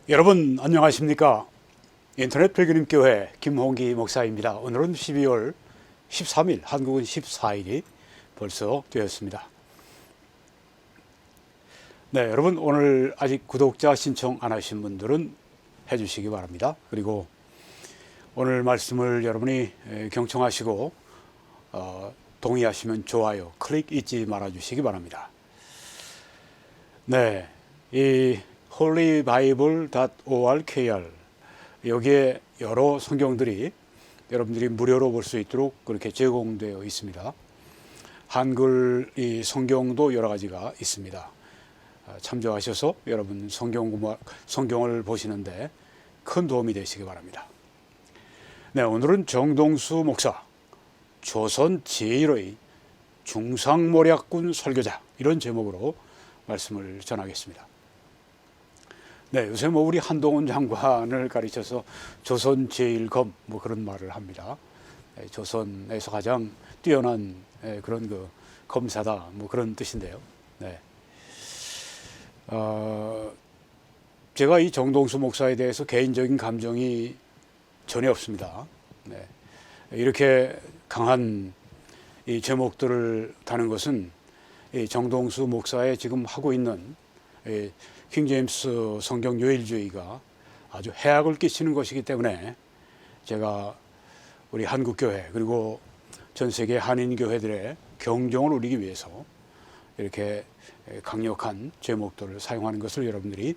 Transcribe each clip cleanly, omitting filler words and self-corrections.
여러분 안녕하십니까? 인터넷 필그림교회 김홍기 목사입니다. 오늘은 12월 13일, 한국은 14일이 벌써 되었습니다. 네, 여러분 오늘 아직 구독자 신청 안 하신 분들은 해주시기 바랍니다. 그리고 오늘 말씀을 여러분이 경청하시고 동의하시면 좋아요, 클릭 잊지 말아 주시기 바랍니다. 네, 이 holybible.org 여기에 여러 성경들이 여러분들이 무료로 볼 수 있도록 그렇게 제공되어 있습니다. 한글 이 성경도 여러 가지가 있습니다. 참조하셔서 여러분 성경을 보시는데 큰 도움이 되시기 바랍니다. 네, 오늘은 정동수 목사, 조선 제1의 중상모략군 설교자, 이런 제목으로 말씀을 전하겠습니다. 네, 요새 우리 한동훈 장관을 가리쳐서 조선 제1검 그런 말을 합니다. 조선에서 가장 뛰어난 그런 검사다 그런 뜻인데요. 네. 제가 이 정동수 목사에 대해서 개인적인 감정이 전혀 없습니다. 네. 이렇게 강한 이 제목들을 다는 것은 이 정동수 목사의 지금 하고 있는 킹제임스 성경 요일주의가 아주 해악을 끼치는 것이기 때문에 제가 우리 한국교회 그리고 전 세계 한인교회들의 경종을 울리기 위해서 이렇게 강력한 제목들을 사용하는 것을 여러분들이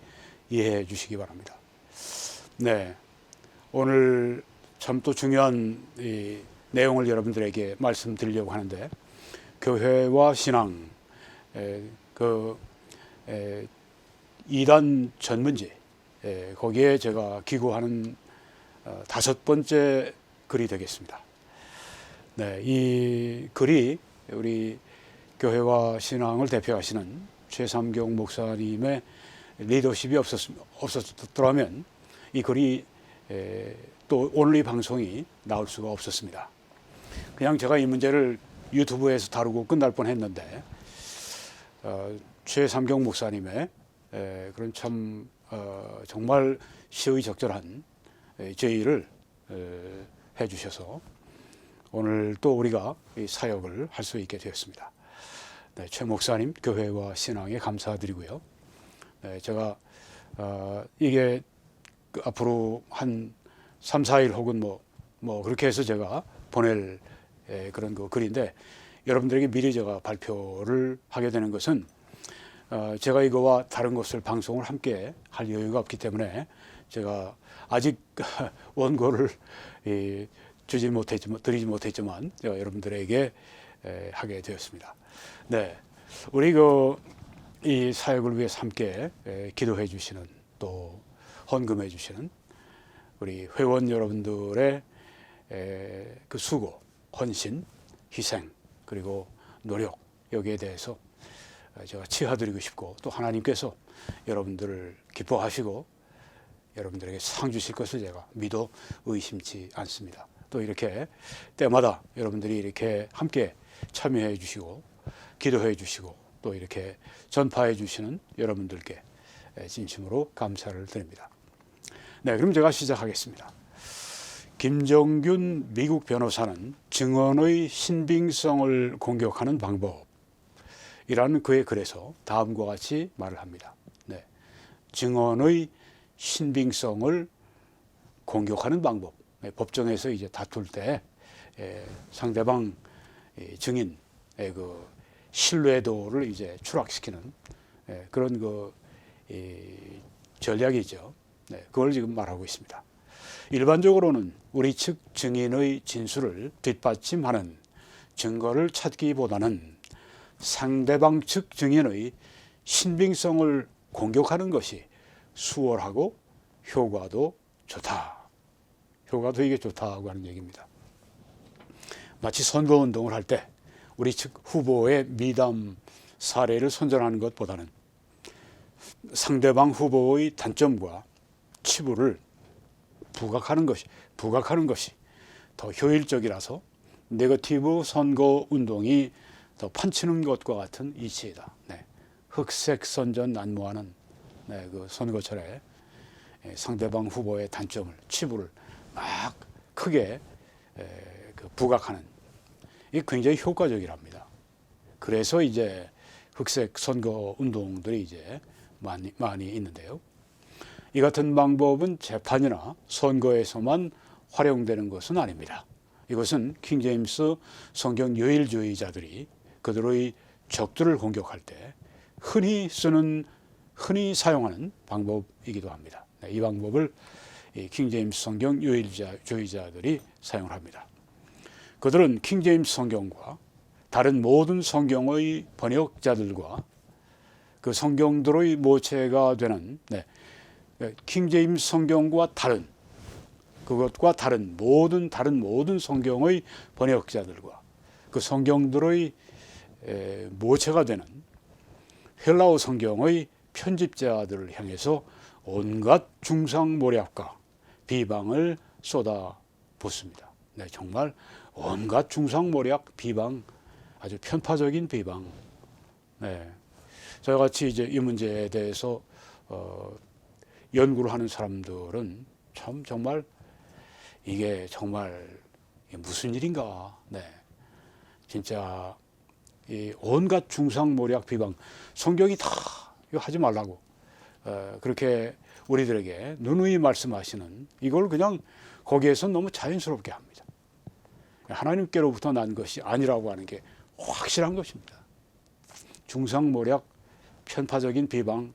이해해 주시기 바랍니다. 네, 오늘 참 또 중요한 이 내용을 여러분들에게 말씀드리려고 하는데, 교회와 신앙 이단 전문지, 거기에 제가 기고하는 5번째 글이 되겠습니다. 네, 이 글이 우리 교회와 신앙을 대표하시는 최삼경 목사님의 리더십이 없었더라면 이 글이 또 오늘 이 방송이 나올 수가 없었습니다. 그냥 제가 이 문제를 유튜브에서 다루고 끝날 뻔했는데 최삼경 목사님의 그런 참 정말 시의적절한 제의를 해주셔서 오늘 또 우리가 이 사역을 할 수 있게 되었습니다. 네, 최 목사님 교회와 신앙에 감사드리고요. 네, 제가 이게 앞으로 한 3, 4일 혹은 그렇게 해서 제가 보낼 그런 글인데, 여러분들에게 미리 제가 발표를 하게 되는 것은 제가 이거와 다른 것을 방송을 함께 할 여유가 없기 때문에 제가 아직 원고를 드리지 못했지만 제가 여러분들에게 하게 되었습니다. 네, 우리 이 사역을 위해서 함께 기도해 주시는, 또 헌금해 주시는 우리 회원 여러분들의 그 수고, 헌신, 희생 그리고 노력, 여기에 대해서 제가 치하드리고 싶고, 또 하나님께서 여러분들을 기뻐하시고 여러분들에게 상 주실 것을 제가 믿어 의심치 않습니다. 또 이렇게 때마다 여러분들이 이렇게 함께 참여해 주시고 기도해 주시고 또 이렇게 전파해 주시는 여러분들께 진심으로 감사를 드립니다. 네, 그럼 제가 시작하겠습니다. 김정균 미국 변호사는 증언의 신빙성을 공격하는 방법이라는 그의 글에서 다음과 같이 말을 합니다. 네, 증언의 신빙성을 공격하는 방법. 법정에서 이제 다툴 때 상대방 증인의 그 신뢰도를 이제 추락시키는 그런 전략이죠. 네, 그걸 지금 말하고 있습니다. 일반적으로는 우리 측 증인의 진술을 뒷받침하는 증거를 찾기보다는 상대방 측 증인의 신빙성을 공격하는 것이 수월하고 효과도 좋다. 효과도 이게 좋다고 하는 얘기입니다. 마치 선거운동을 할 때 우리 측 후보의 미담 사례를 선전하는 것보다는 상대방 후보의 단점과 치부를 부각하는 것이 더 효율적이라서 네거티브 선거 운동이 더 판치는 것과 같은 이치이다. 네. 흑색 선전 난무하는 그 선거철에 상대방 후보의 단점을, 치부를 막 크게 부각하는, 이게 굉장히 효과적이랍니다. 그래서 이제 흑색 선거 운동들이 이제 많이 있는데요. 이 같은 방법은 재판이나 선거에서만 활용되는 것은 아닙니다. 이것은 킹제임스 성경 유일주의자들이 그들의 적들을 공격할 때 흔히 사용하는 방법이기도 합니다. 이 방법을 킹제임스 성경 유일주의자들이 사용을 합니다. 그들은 킹제임스 성경과 다른 모든 성경의 번역자들과 그 성경들의 모체가 되는 킹제임스 성경과 그것과 다른 모든 성경의 번역자들과 그 성경들의 모체가 되는 헬라어 성경의 편집자들을 향해서 온갖 중상모략과 비방을 쏟아붓습니다. 정말 온갖 중상모략, 비방, 아주 편파적인 비방. 저와 같이 이제 이 문제에 대해서 연구를 하는 사람들은 정말 이게 정말 무슨 일인가. 진짜 이 온갖 중상모략, 비방, 성경이 다 이거 하지 말라고 그렇게 우리들에게 누누이 말씀하시는 이걸 그냥 거기에서 너무 자연스럽게 합니다. 하나님께로부터 난 것이 아니라고 하는 게 확실한 것입니다. 중상모략, 편파적인 비방,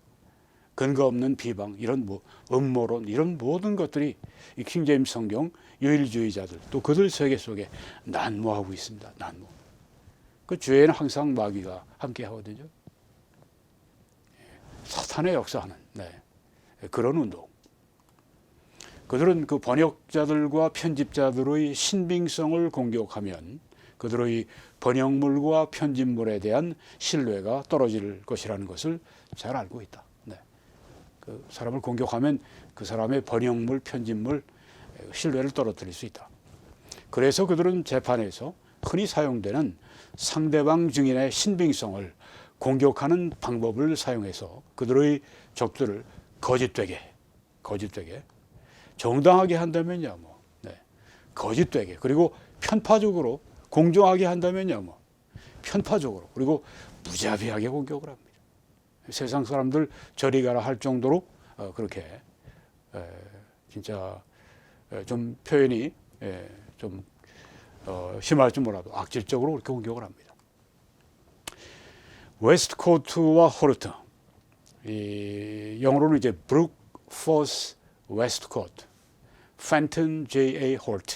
근거 없는 비방, 이런 음모론, 이런 모든 것들이 이 킹제임스 성경 유일주의자들 또 그들 세계 속에 난무하고 있습니다. 난무. 그 주에는 항상 마귀가 함께 하거든요. 사탄의 역사하는 그런 운동. 그들은 그 번역자들과 편집자들의 신빙성을 공격하면 그들의 번역물과 편집물에 대한 신뢰가 떨어질 것이라는 것을 잘 알고 있다. 그 사람을 공격하면 그 사람의 번역물, 편집물 신뢰를 떨어뜨릴 수 있다. 그래서 그들은 재판에서 흔히 사용되는 상대방 증인의 신빙성을 공격하는 방법을 사용해서 그들의 적들을 거짓되게 정당하게 한다면야 거짓되게, 그리고 편파적으로 공정하게 한다면야 편파적으로, 그리고 무자비하게 공격을 합니다. 세상 사람들 저리 가라 할 정도로 그렇게 진짜 좀 표현이 좀 심할지 몰라도 악질적으로 그렇게 공격을 합니다. 웨스트코트와 홀트, 이 영어로는 이제 브룩 포스 웨스트코트, 펜튼 J.A. 홀트,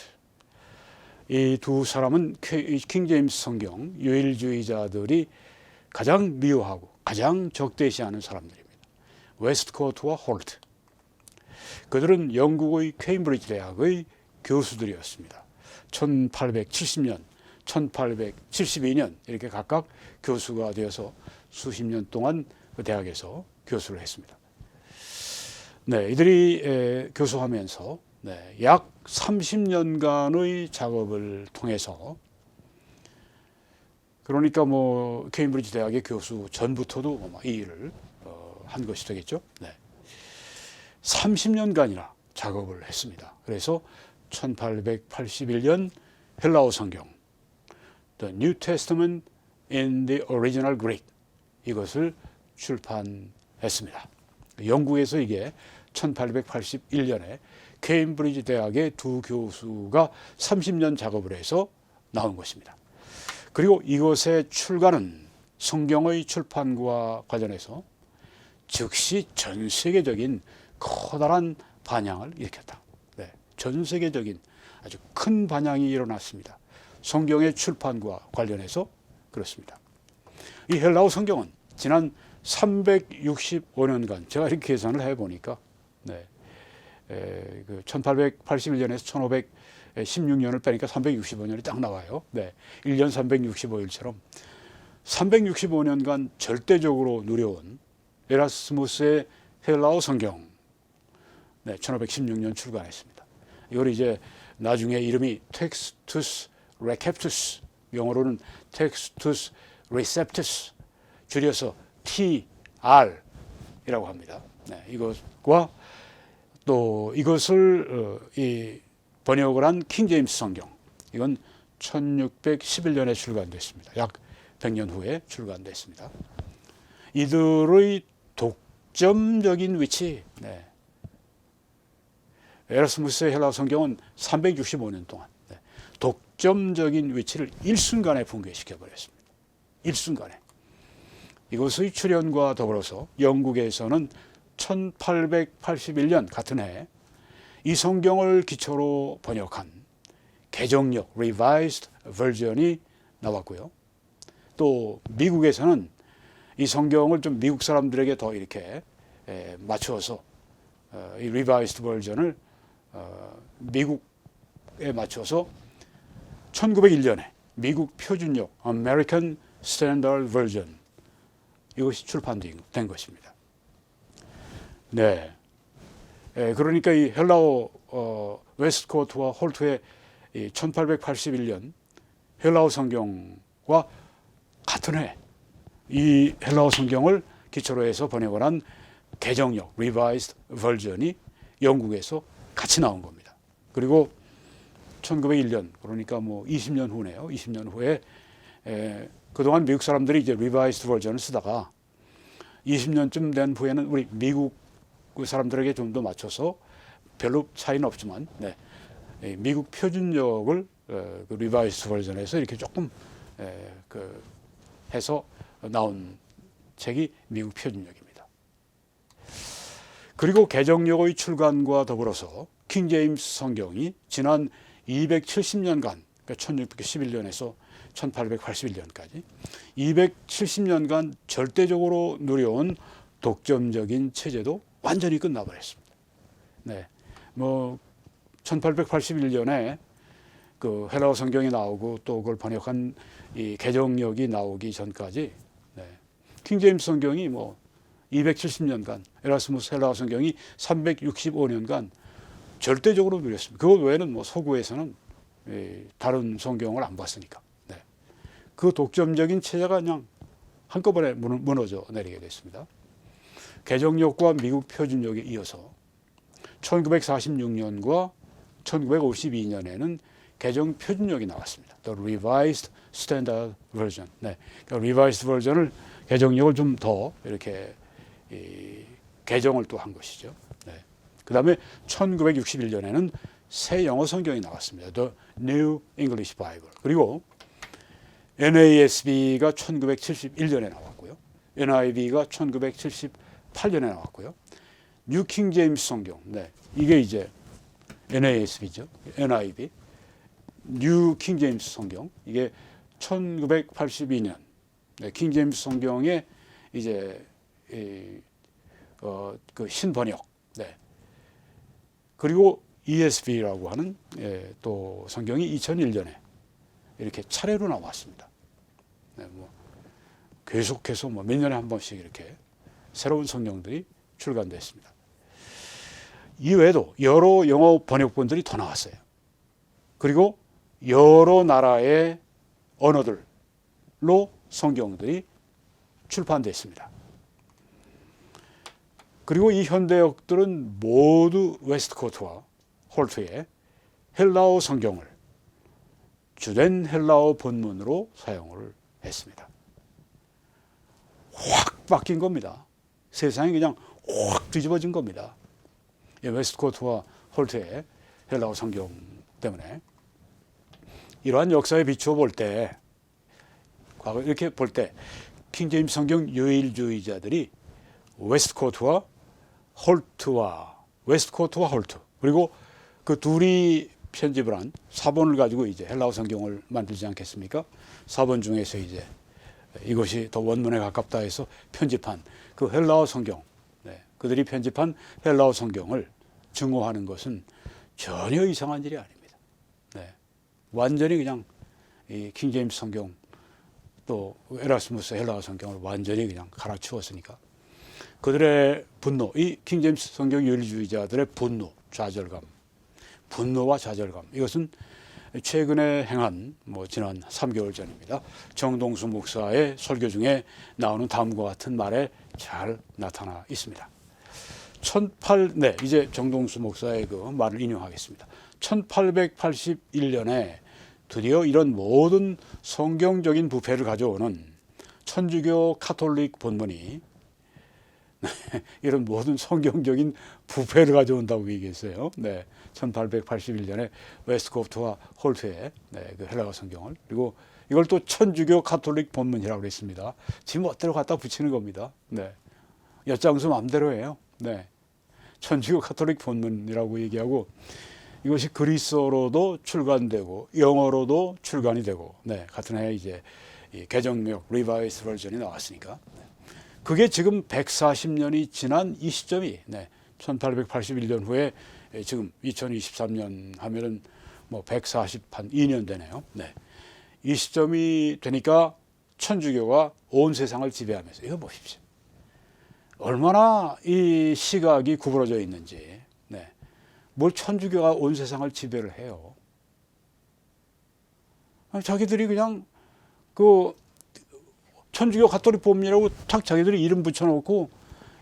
이 두 사람은 킹제임스 성경 유일주의자들이 가장 미워하고 가장 적대시하는 사람들입니다. 웨스트코트와 홀트. 그들은 영국의 케임브리지 대학의 교수들이었습니다. 1870년, 1872년 이렇게 각각 교수가 되어서 수십 년 동안 그 대학에서 교수를 했습니다. 이들이 교수하면서 약 30년간의 작업을 통해서, 그러니까 케임브리지 대학의 교수 전부터도 이 일을 한 것이 되겠죠. 30년간이나 작업을 했습니다. 그래서 1881년 헬라어 성경, The New Testament in the Original Greek, 이것을 출판했습니다. 영국에서 이게 1881년에 케임브리지 대학의 두 교수가 30년 작업을 해서 나온 것입니다. 그리고 이것의 출간은 성경의 출판과 관련해서 즉시 전 세계적인 커다란 반향을 일으켰다. 전 세계적인 아주 큰 반향이 일어났습니다. 성경의 출판과 관련해서 그렇습니다. 이 헬라어 성경은 지난 365년간 제가 이렇게 계산을 해보니까 1881년에서 1516년을 빼니까 365년이 딱 나와요. 1년 365일처럼 365년간 절대적으로 누려온 에라스무스의 헬라어 성경, 1516년 출간했습니다. 이걸 이제 나중에 이름이 텍스투스 레캡투스, 영어로는 텍스투스 리셉투스, 줄여서 TR이라고 합니다. 이것과 또 이것을 이 번역을 한 킹제임스 성경, 이건 1611년에 출간됐습니다. 약 100년 후에 출간됐습니다. 이들의 독점적인 위치, 네. 에라스무스의 헬라어 성경은 365년 동안 독점적인 위치를 일순간에 붕괴시켜 버렸습니다. 일순간에. 이것의 출현과 더불어서 영국에서는 1881년 같은 해 이 성경을 기초로 번역한 개정역 Revised Version이 나왔고요. 또 미국에서는 이 성경을 좀 미국 사람들에게 더 이렇게 맞추어서 이 Revised Version을 미국에 맞춰서 1901년에 미국 표준역 American Standard Version 이것이 출판된 것입니다. 네, 그러니까 이 헬라어 웨스트코트와 홀트의 1881년 헬라어 성경과 같은 해 이 헬라어 성경을 기초로 해서 번역을 한 개정역 Revised Version이 영국에서 같이 나온 겁니다. 그리고 1901년, 그러니까 뭐 20년 후네요. 20년 후에 그동안 미국 사람들이 이제 Revised Version을 쓰다가 20년쯤 된 후에는 우리 미국 사람들에게 좀 더 맞춰서 별로 차이는 없지만 네, 미국 표준역을 그 Revised Version에서 이렇게 조금 해서 나온 책이 미국 표준역입니다. 그리고 개정역의 출간과 더불어서 킹제임스 성경이 지난 270년간, 그러니까 1611년에서 1881년까지 270년간 절대적으로 누려온 독점적인 체제도 완전히 끝나버렸습니다. 네, 뭐 1881년에 그 헬라어 성경이 나오고 또 그걸 번역한 이 개정역이 나오기 전까지 네, 킹제임스 성경이 뭐 270년간, 에라스무스 헬라어 성경이 365년간 절대적으로 누렸습니다. 그것 외에는 뭐 서구에서는 다른 성경을 안 봤으니까. 네. 그 독점적인 체제가 그냥 한꺼번에 무너져 내리게 됐습니다. 개정역과 미국 표준역에 이어서 1946년과 1952년에는 개정 표준역이 나왔습니다. The Revised Standard Version. 네. 그러니까 Revised Version을 개정역을 좀 더 이렇게 개정을 또 한 것이죠. 네. 그 다음에 1961년에는 새 영어 성경이 나왔습니다. The New English Bible. 그리고 NASB가 1971년에 나왔고요. NIV가 1978년에 나왔고요. 뉴 킹 제임스 성경. 네. 이게 이제 NASB죠. NIV. 뉴 킹 제임스 성경. 이게 1982년. 네. 킹 제임스 성경의 이제 그 신번역. 네. 그리고 ESV라고 하는 또 성경이 2001년에 이렇게 차례로 나왔습니다. 네, 뭐 계속해서 뭐 몇 년에 한 번씩 이렇게 새로운 성경들이 출간됐습니다. 이외에도 여러 영어 번역본들이 더 나왔어요. 그리고 여러 나라의 언어들로 성경들이 출판됐습니다. 그리고 이 현대역들은 모두 웨스트코트와 홀트의 헬라어 성경을 주된 헬라어 본문으로 사용을 했습니다. 확 바뀐 겁니다. 세상이 그냥 확 뒤집어진 겁니다. 웨스트코트와 홀트의 헬라어 성경 때문에. 이러한 역사에 비추어 볼 때, 과거 이렇게 볼 때 킹제임스 성경 유일주의자들이 웨스트코트와 홀트 그리고 그 둘이 편집을 한 사본을 가지고 이제 헬라어 성경을 만들지 않겠습니까? 사본 중에서 이제 이것이 더 원문에 가깝다 해서 편집한 그 헬라어 성경, 네, 그들이 편집한 헬라어 성경을 증오하는 것은 전혀 이상한 일이 아닙니다. 네, 완전히 그냥 이 킹제임스 성경 또 에라스무스 헬라어 성경을 완전히 그냥 갈아치웠으니까 그들의 분노, 이 킹제임스 성경 유일주의자들의 분노와 좌절감, 이것은 최근에 행한 지난 3개월 전입니다. 정동수 목사의 설교 중에 나오는 다음과 같은 말에 잘 나타나 있습니다. 네, 이제 정동수 목사의 그 말을 인용하겠습니다. 1881년에 드디어 이런 모든 성경적인 부패를 가져오는 천주교 카톨릭 본문이 이런 모든 성경적인 부패를 가져온다고 얘기했어요. 네, 1881년에 웨스트코프트와 홀트의 그 헬라어 성경을, 그리고 이걸 또 천주교 카톨릭 본문이라고 그랬습니다. 지금 멋대로 갖다 붙이는 겁니다. 네, 엿장수 마음대로 해요. 네, 천주교 카톨릭 본문이라고 얘기하고, 이것이 그리스어로도 출간되고 영어로도 출간이 되고, 네, 같은 해에 이제 이 개정역 리바이스 버전이 나왔으니까, 그게 지금 140년이 지난 이 시점이, 네, 1881년 후에 지금 2023년 하면은 뭐 142년 되네요. 네, 이 시점이 되니까 천주교가 온 세상을 지배하면서, 이거 보십시오. 얼마나 이 시각이 구부러져 있는지. 네, 뭘 천주교가 온 세상을 지배를 해요. 자기들이 그냥 그 천주교 가톨릭 본문이라고 탁 자기들이 이름 붙여놓고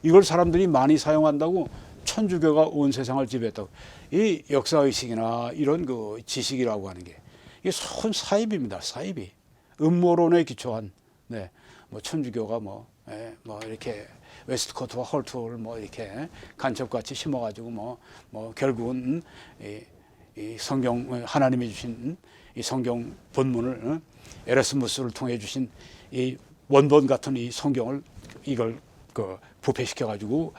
이걸 사람들이 많이 사용한다고 천주교가 온 세상을 지배했다고. 이 역사의식이나 이런 그 지식이라고 하는 게 이게 손 사입입니다. 사입이. 음모론에 기초한, 네, 뭐 천주교가 뭐 이렇게 웨스트코트와 홀트를 뭐 이렇게 간첩같이 심어가지고 뭐 결국은 이 성경, 하나님이 주신 이 성경 본문을 에라스무스를 통해 주신 이 원본 같은 이 성경을, 이걸 그 부패시켜가지고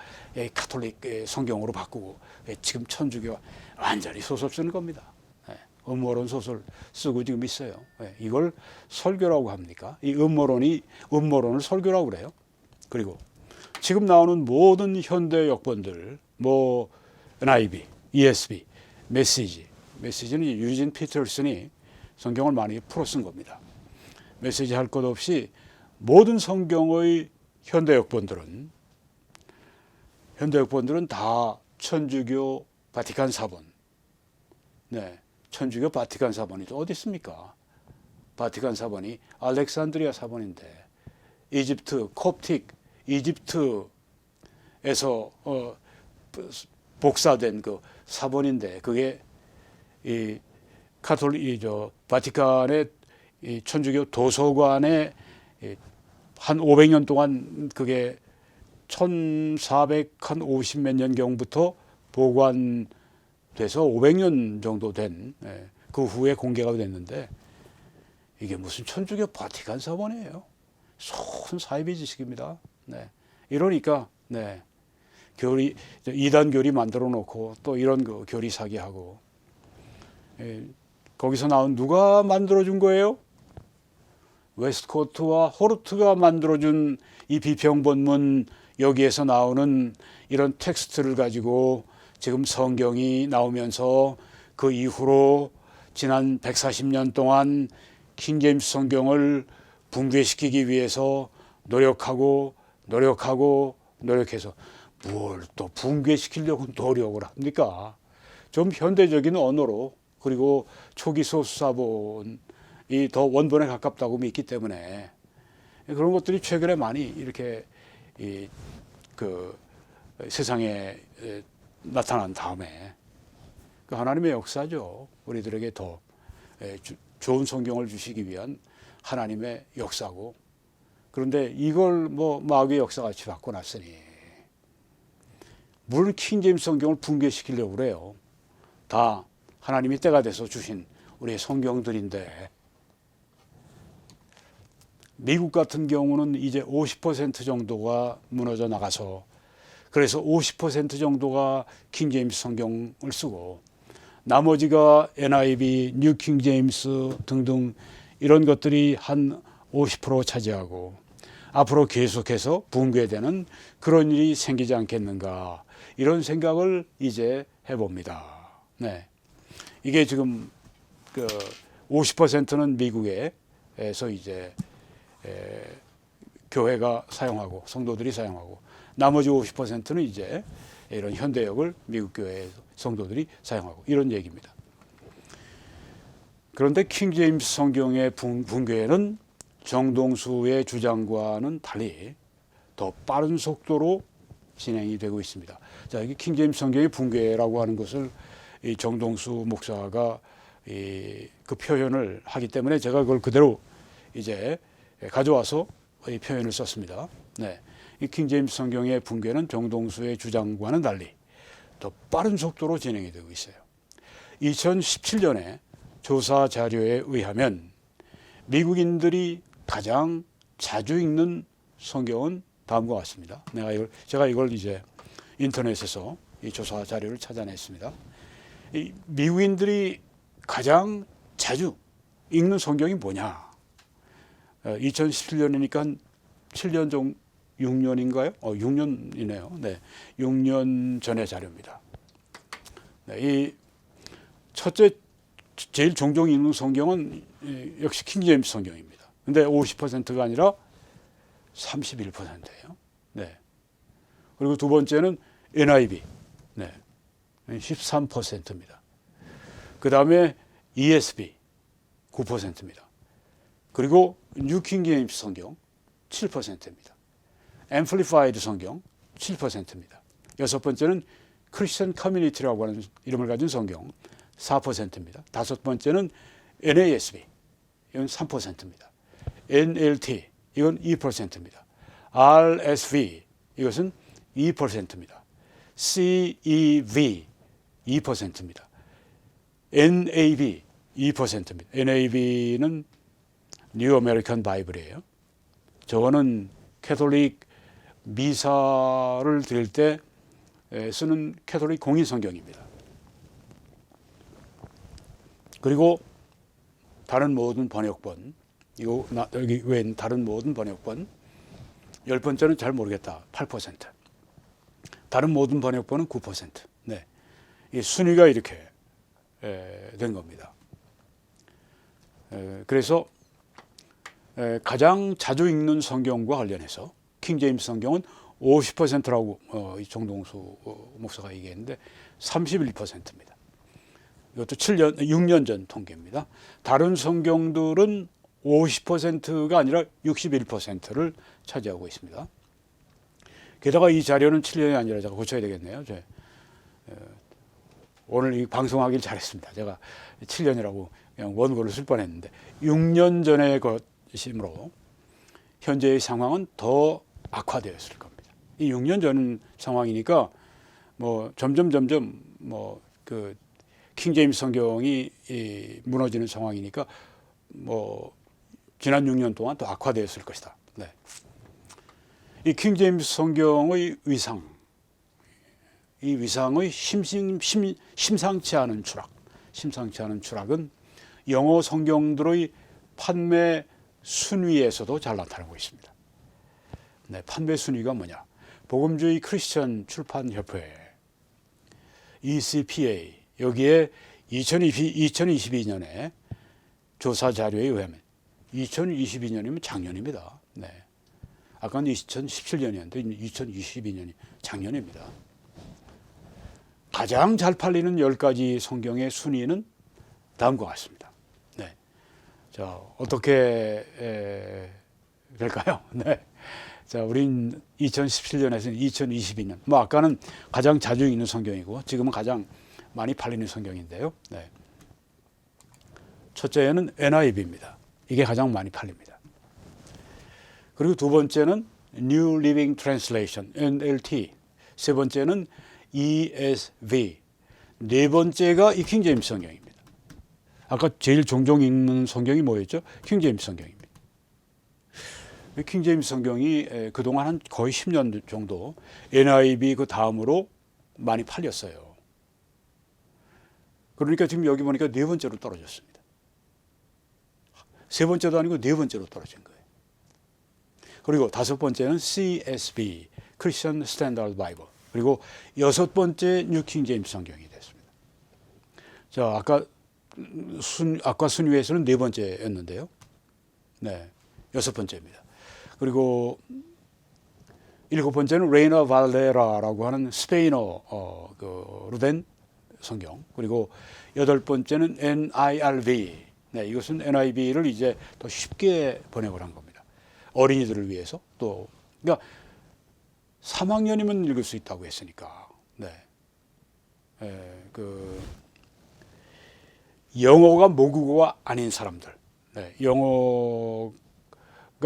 가톨릭 성경으로 바꾸고 지금 천주교가 완전히 소설 쓰는 겁니다. 음모론 소설 쓰고 지금 있어요. 이걸 설교라고 합니까? 이 음모론을 설교라고 그래요. 그리고 지금 나오는 모든 현대 역본들, 뭐 NIV, ESV, 메시지는 유진 피터슨이 성경을 많이 풀어 쓴 겁니다. 메시지 할 것 없이 모든 성경의 현대 역본들은 다 천주교 바티칸 사본. 네, 천주교 바티칸 사본이 어디 있습니까? 바티칸 사본이 알렉산드리아 사본인데, 이집트 콥틱 이집트에서 복사된 그 사본인데, 그게 이 바티칸의 이 천주교 도서관에 한 500년 동안, 그게 1450몇 년경부터 보관돼서 500년 정도 된, 그 후에 공개가 됐는데, 이게 무슨 천주교 바티칸 사본이에요. 손 사이비 지식입니다. 네, 이러니까, 네, 이단 교리 만들어 놓고 또 이런 그 교리 사기하고, 거기서 나온 누가 만들어준 거예요? 웨스트코트와 홀트가 만들어준 이 비평본문, 여기에서 나오는 이런 텍스트를 가지고 지금 성경이 나오면서 그 이후로 지난 140년 동안 킹제임스 성경을 붕괴시키기 위해서 노력해서 뭘 또 붕괴시키려고 노력을 합니까? 좀 현대적인 언어로, 그리고 초기 소수사본이 더 원본에 가깝다고 믿기 때문에 그런 것들이 최근에 많이 이렇게 그 세상에 나타난 다음에, 그 하나님의 역사죠. 우리들에게 더 좋은 성경을 주시기 위한 하나님의 역사고, 그런데 이걸 뭐 마귀의 역사같이 바꿔놨으니 물 킹제임스 성경을 붕괴시키려고 그래요. 다 하나님이 때가 돼서 주신 우리의 성경들인데, 미국 같은 경우는 이제 50% 정도가 무너져 나가서, 그래서 50% 정도가 킹제임스 성경을 쓰고, 나머지가 NIV, 뉴 킹제임스 등등 이런 것들이 한 50% 차지하고, 앞으로 계속해서 붕괴되는 그런 일이 생기지 않겠는가, 이런 생각을 이제 해봅니다. 네, 이게 지금 그 50%는 미국에서 이제 교회가 사용하고 성도들이 사용하고, 나머지 50%는 이제 이런 현대역을 미국 교회 성도들이 사용하고, 이런 얘기입니다. 그런데 킹제임스 성경의 붕괴는 정동수의 주장과는 달리 더 빠른 속도로 진행이 되고 있습니다. 자, 이게 킹제임스 성경의 붕괴라고 하는 것을 이 정동수 목사가 그 표현을 하기 때문에 제가 그걸 그대로 이제 가져와서 이 표현을 썼습니다. 네. 이 킹제임스 성경의 붕괴는 정동수의 주장과는 달리 더 빠른 속도로 진행이 되고 있어요. 2017년에 조사 자료에 의하면 미국인들이 가장 자주 읽는 성경은 다음과 같습니다. 제가 이걸 이제 인터넷에서 이 조사 자료를 찾아냈습니다. 이 미국인들이 가장 자주 읽는 성경이 뭐냐? 2017년이니까 7년 정 6년인가요? 6년이네요. 네, 6년 전의 자료입니다. 네, 이 첫째 제일 종종 읽는 성경은 역시 킹제임스 성경입니다. 근데 50%가 아니라 31%예요. 네. 그리고 두 번째는 NIV. 네. 13%입니다. 그 다음에 ESV 9%입니다. 그리고 뉴 킹제임스 성경 7%입니다. 앰플리파이드 성경 7%입니다. 여섯 번째는 크리스천 커뮤니티라고 하는 이름을 가진 성경 4%입니다. 다섯 번째는 NASB 이건 3%입니다. NLT 이건 2%입니다. RSV 이것은 2%입니다. CEV 2%입니다. NAB 2%입니다. NAB는 뉴 아메리칸 바이블이에요. 저거는 캐톨릭 미사를 드릴 때 쓰는 캐톨릭 공인 성경입니다. 그리고 다른 모든 번역본, 여기 외엔 다른 모든 번역본, 10번째는 잘 모르겠다, 8%. 다른 모든 번역본은 9%. 네. 이 순위가 이렇게 된 겁니다. 그래서 가장 자주 읽는 성경과 관련해서 킹제임스 성경은 50%라고 이 정동수 목사가 얘기했는데 31%입니다. 이것도 6년 전 통계입니다. 다른 성경들은 50%가 아니라 61%를 차지하고 있습니다. 게다가 이 자료는 7년이 아니라 제가 고쳐야 되겠네요. 오늘 이 방송하길 잘했습니다. 제가 7년이라고 그냥 원고를 쓸 뻔했는데 6년 전의 것이므로 현재의 상황은 더 악화되었을 겁니다. 이 6년 전 상황이니까 뭐 점점 그 킹제임스 성경이 무너지는 상황이니까 뭐 지난 6년 동안 더 악화되었을 것이다. 네. 이 킹제임스 성경의 위상, 이 위상의 심상치 않은 추락은 영어 성경들의 판매 순위에서도 잘 나타나고 있습니다. 네, 판매 순위가 뭐냐? 복음주의 크리스천 출판 협회 ECPA 여기에 2022년에 조사 자료에 의하면 2022년이면 작년입니다. 네. 아까는 2017년이었는데 2022년이 작년입니다. 가장 잘 팔리는 10가지 성경의 순위는 다음과 같습니다. 네. 자, 어떻게 될까요? 네. 자, 우린 2017년에서 2022년. 뭐 아까는 가장 자주 읽는 성경이고 지금은 가장 많이 팔리는 성경인데요. 네. 첫째는 NIV입니다. 이게 가장 많이 팔립니다. 그리고 두 번째는 New Living Translation, NLT. 세 번째는 ESV. 네 번째가 이 킹제임스 성경입니다. 아까 제일 종종 읽는 성경이 뭐였죠? 킹제임스 성경입니다. 킹제임스 성경이 그동안 한 거의 10년 정도 NIV 그 다음으로 많이 팔렸어요. 그러니까 지금 여기 보니까 네 번째로 떨어졌습니다. 세 번째도 아니고 네 번째로 떨어진 거예요. 그리고 다섯 번째는 CSB, Christian Standard Bible. 그리고 여섯 번째 뉴 킹제임스 성경이 됐습니다. 자, 아까 순위에서는 네 번째였는데요. 네, 여섯 번째입니다. 그리고 일곱 번째는 레이나 발레라라고 하는 스페인어로 된 성경. 그리고 여덟 번째는 NIRV. 네, 이것은 NIV를 이제 더 쉽게 번역을 한 겁니다. 어린이들을 위해서 또 그러니까 3학년이면 읽을 수 있다고 했으니까. 네. 영어가 모국어가 아닌 사람들, 네. 영어가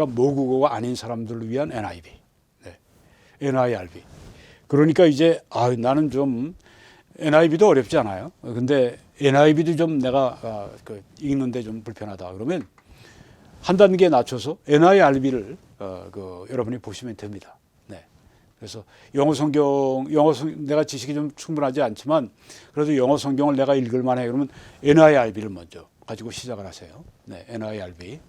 모국어가 아닌 사람들을 위한 NIV, 네. NIRV. 그러니까 이제 나는 좀 NIV도 어렵지 않아요. 근데 NIV도 좀 내가 읽는데 좀 불편하다. 그러면 한 단계 낮춰서 NIRV를 여러분이 보시면 됩니다. 네. 그래서 내가 지식이 좀 충분하지 않지만 그래도 영어 성경을 내가 읽을 만해. 그러면 NIRV를 먼저 가지고 시작을 하세요. 네, NIRV.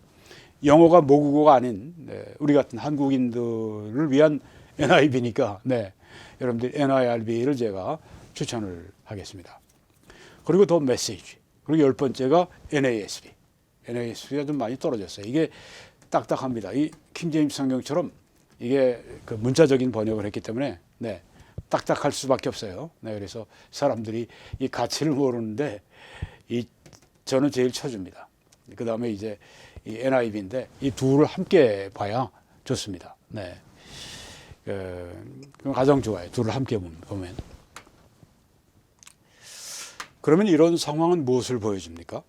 영어가 모국어가 아닌 우리 같은 한국인들을 위한 NIV니까 네, 여러분들 NIRV를 제가 추천을 하겠습니다. 그리고 더 메시지. 그리고 10번째가 NASB. NASB가 좀 많이 떨어졌어요. 이게 딱딱합니다. 이 킹제임스 성경처럼 이게 그 문자적인 번역을 했기 때문에 네, 딱딱할 수밖에 없어요. 네, 그래서 사람들이 이 가치를 모르는데 저는 제일 쳐줍니다. 그 다음에 이제 이 NIV인데 이 둘을 함께 봐야 좋습니다. 네, 그건 가장 좋아요. 둘을 함께 보면. 그러면 이런 상황은 무엇을 보여줍니까?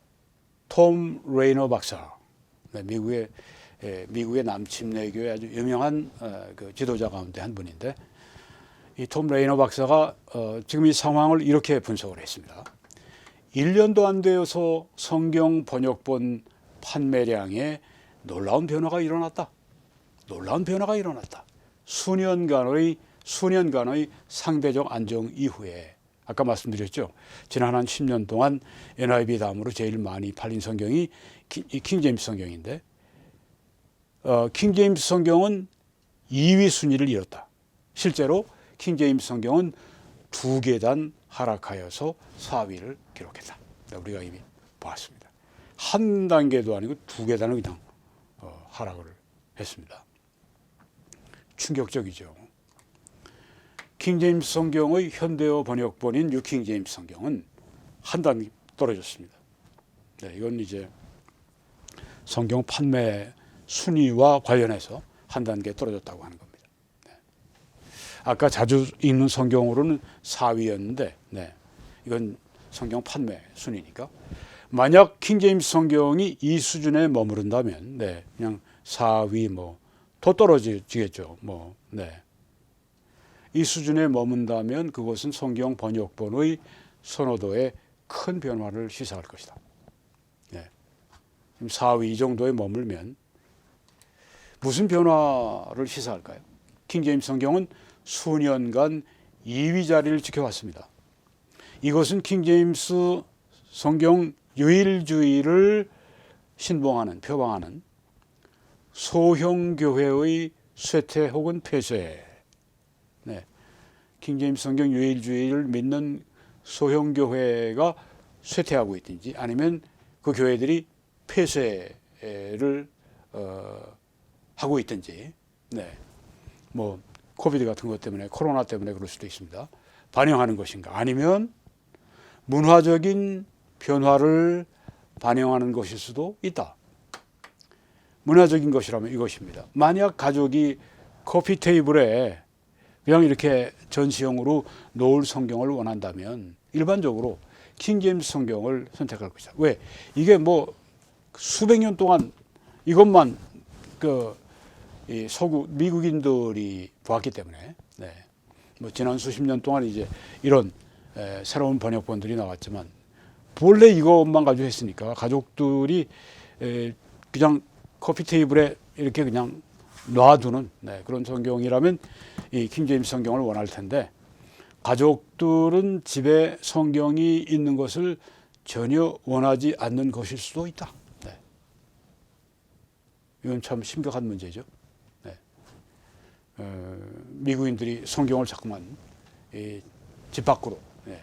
톰 레이너 박사, 네, 미국의 남침례교의 아주 유명한 그 지도자 가운데 한 분인데 이 톰 레이너 박사가 지금 이 상황을 이렇게 분석을 했습니다. 1년도 안 되어서 성경 번역본 판매량에 놀라운 변화가 일어났다. 놀라운 변화가 일어났다. 수년간의 상대적 안정 이후에 아까 말씀드렸죠. 지난 한 10년 동안 NIV 다음으로 제일 많이 팔린 성경이 킹제임스 성경인데 킹제임스 성경은 2위 순위를 잃었다. 실제로 킹제임스 성경은 2계단 하락하여서 4위를 기록했다. 우리가 이미 봤습니다. 한 단계도 아니고 2계단을 그냥 하락을 했습니다. 충격적이죠. 킹제임스 성경의 현대어 번역본인 뉴킹제임스 성경은 한 단계 떨어졌습니다. 네, 이건 이제 성경 판매 순위와 관련해서 한 단계 떨어졌다고 하는 겁니다. 네. 아까 자주 읽는 성경으로는 4위였는데 네, 이건 성경 판매 순위니까 만약 킹제임스 성경이 이 수준에 머무른다면 네, 그냥 4위 더 떨어지겠죠. 네. 이 수준에 머문다면 그것은 성경 번역본의 선호도에 큰 변화를 시사할 것이다. 네. 4위 이 정도에 머물면 무슨 변화를 시사할까요? 킹제임스 성경은 수년간 2위 자리를 지켜왔습니다. 이것은 킹제임스 성경 유일주의를 표방하는 소형교회의 쇠퇴 혹은 폐쇄. 네. 킹제임스 성경 유일주의를 믿는 소형교회가 쇠퇴하고 있든지 아니면 그 교회들이 폐쇄를 하고 있든지 네. 코비드 같은 것 때문에 코로나 때문에 그럴 수도 있습니다. 반영하는 것인가 아니면 문화적인 변화를 반영하는 것일 수도 있다. 문화적인 것이라면 이것입니다. 만약 가족이 커피 테이블에 그냥 이렇게 전시용으로 놓을 성경을 원한다면 일반적으로 킹제임스 성경을 선택할 것이다. 왜? 이게 수백 년 동안 이것만 서구 미국인들이 보았기 때문에 네. 지난 수십 년 동안 이제 이런 새로운 번역본들이 나왔지만 본래 이것만 가지고 했으니까 가족들이 그냥 커피 테이블에 이렇게 그냥 놔두는 네, 그런 성경이라면 이 킹제임스 성경을 원할 텐데 가족들은 집에 성경이 있는 것을 전혀 원하지 않는 것일 수도 있다. 네. 이건 참 심각한 문제죠. 네. 미국인들이 성경을 자꾸만 집 밖으로 네.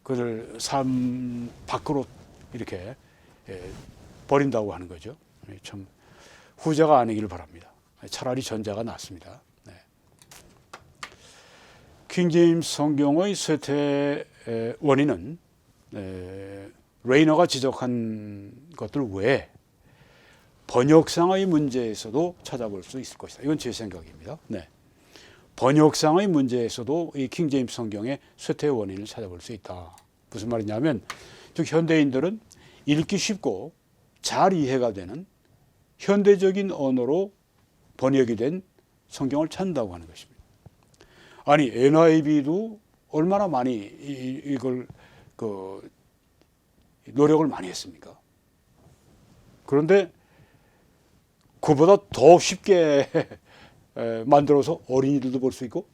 그들 삶 밖으로 이렇게 버린다고 하는 거죠. 참 후자가 아니기를 바랍니다. 차라리 전자가 낫습니다. 네. 킹제임스 성경의 쇠퇴 원인은 레이너가 지적한 것들 외에 번역상의 문제에서도 찾아볼 수 있을 것이다. 이건 제 생각입니다. 네. 번역상의 문제에서도 이 킹제임스 성경의 쇠퇴의 원인을 찾아볼 수 있다. 무슨 말이냐면 즉 현대인들은 읽기 쉽고 잘 이해가 되는 현대적인 언어로 번역이 된 성경을 찾는다고 하는 것입니다. 아니 NIV도 얼마나 많이 이걸 노력을 많이 했습니까? 그런데 그보다 더 쉽게 만들어서 어린이들도 볼 수 있고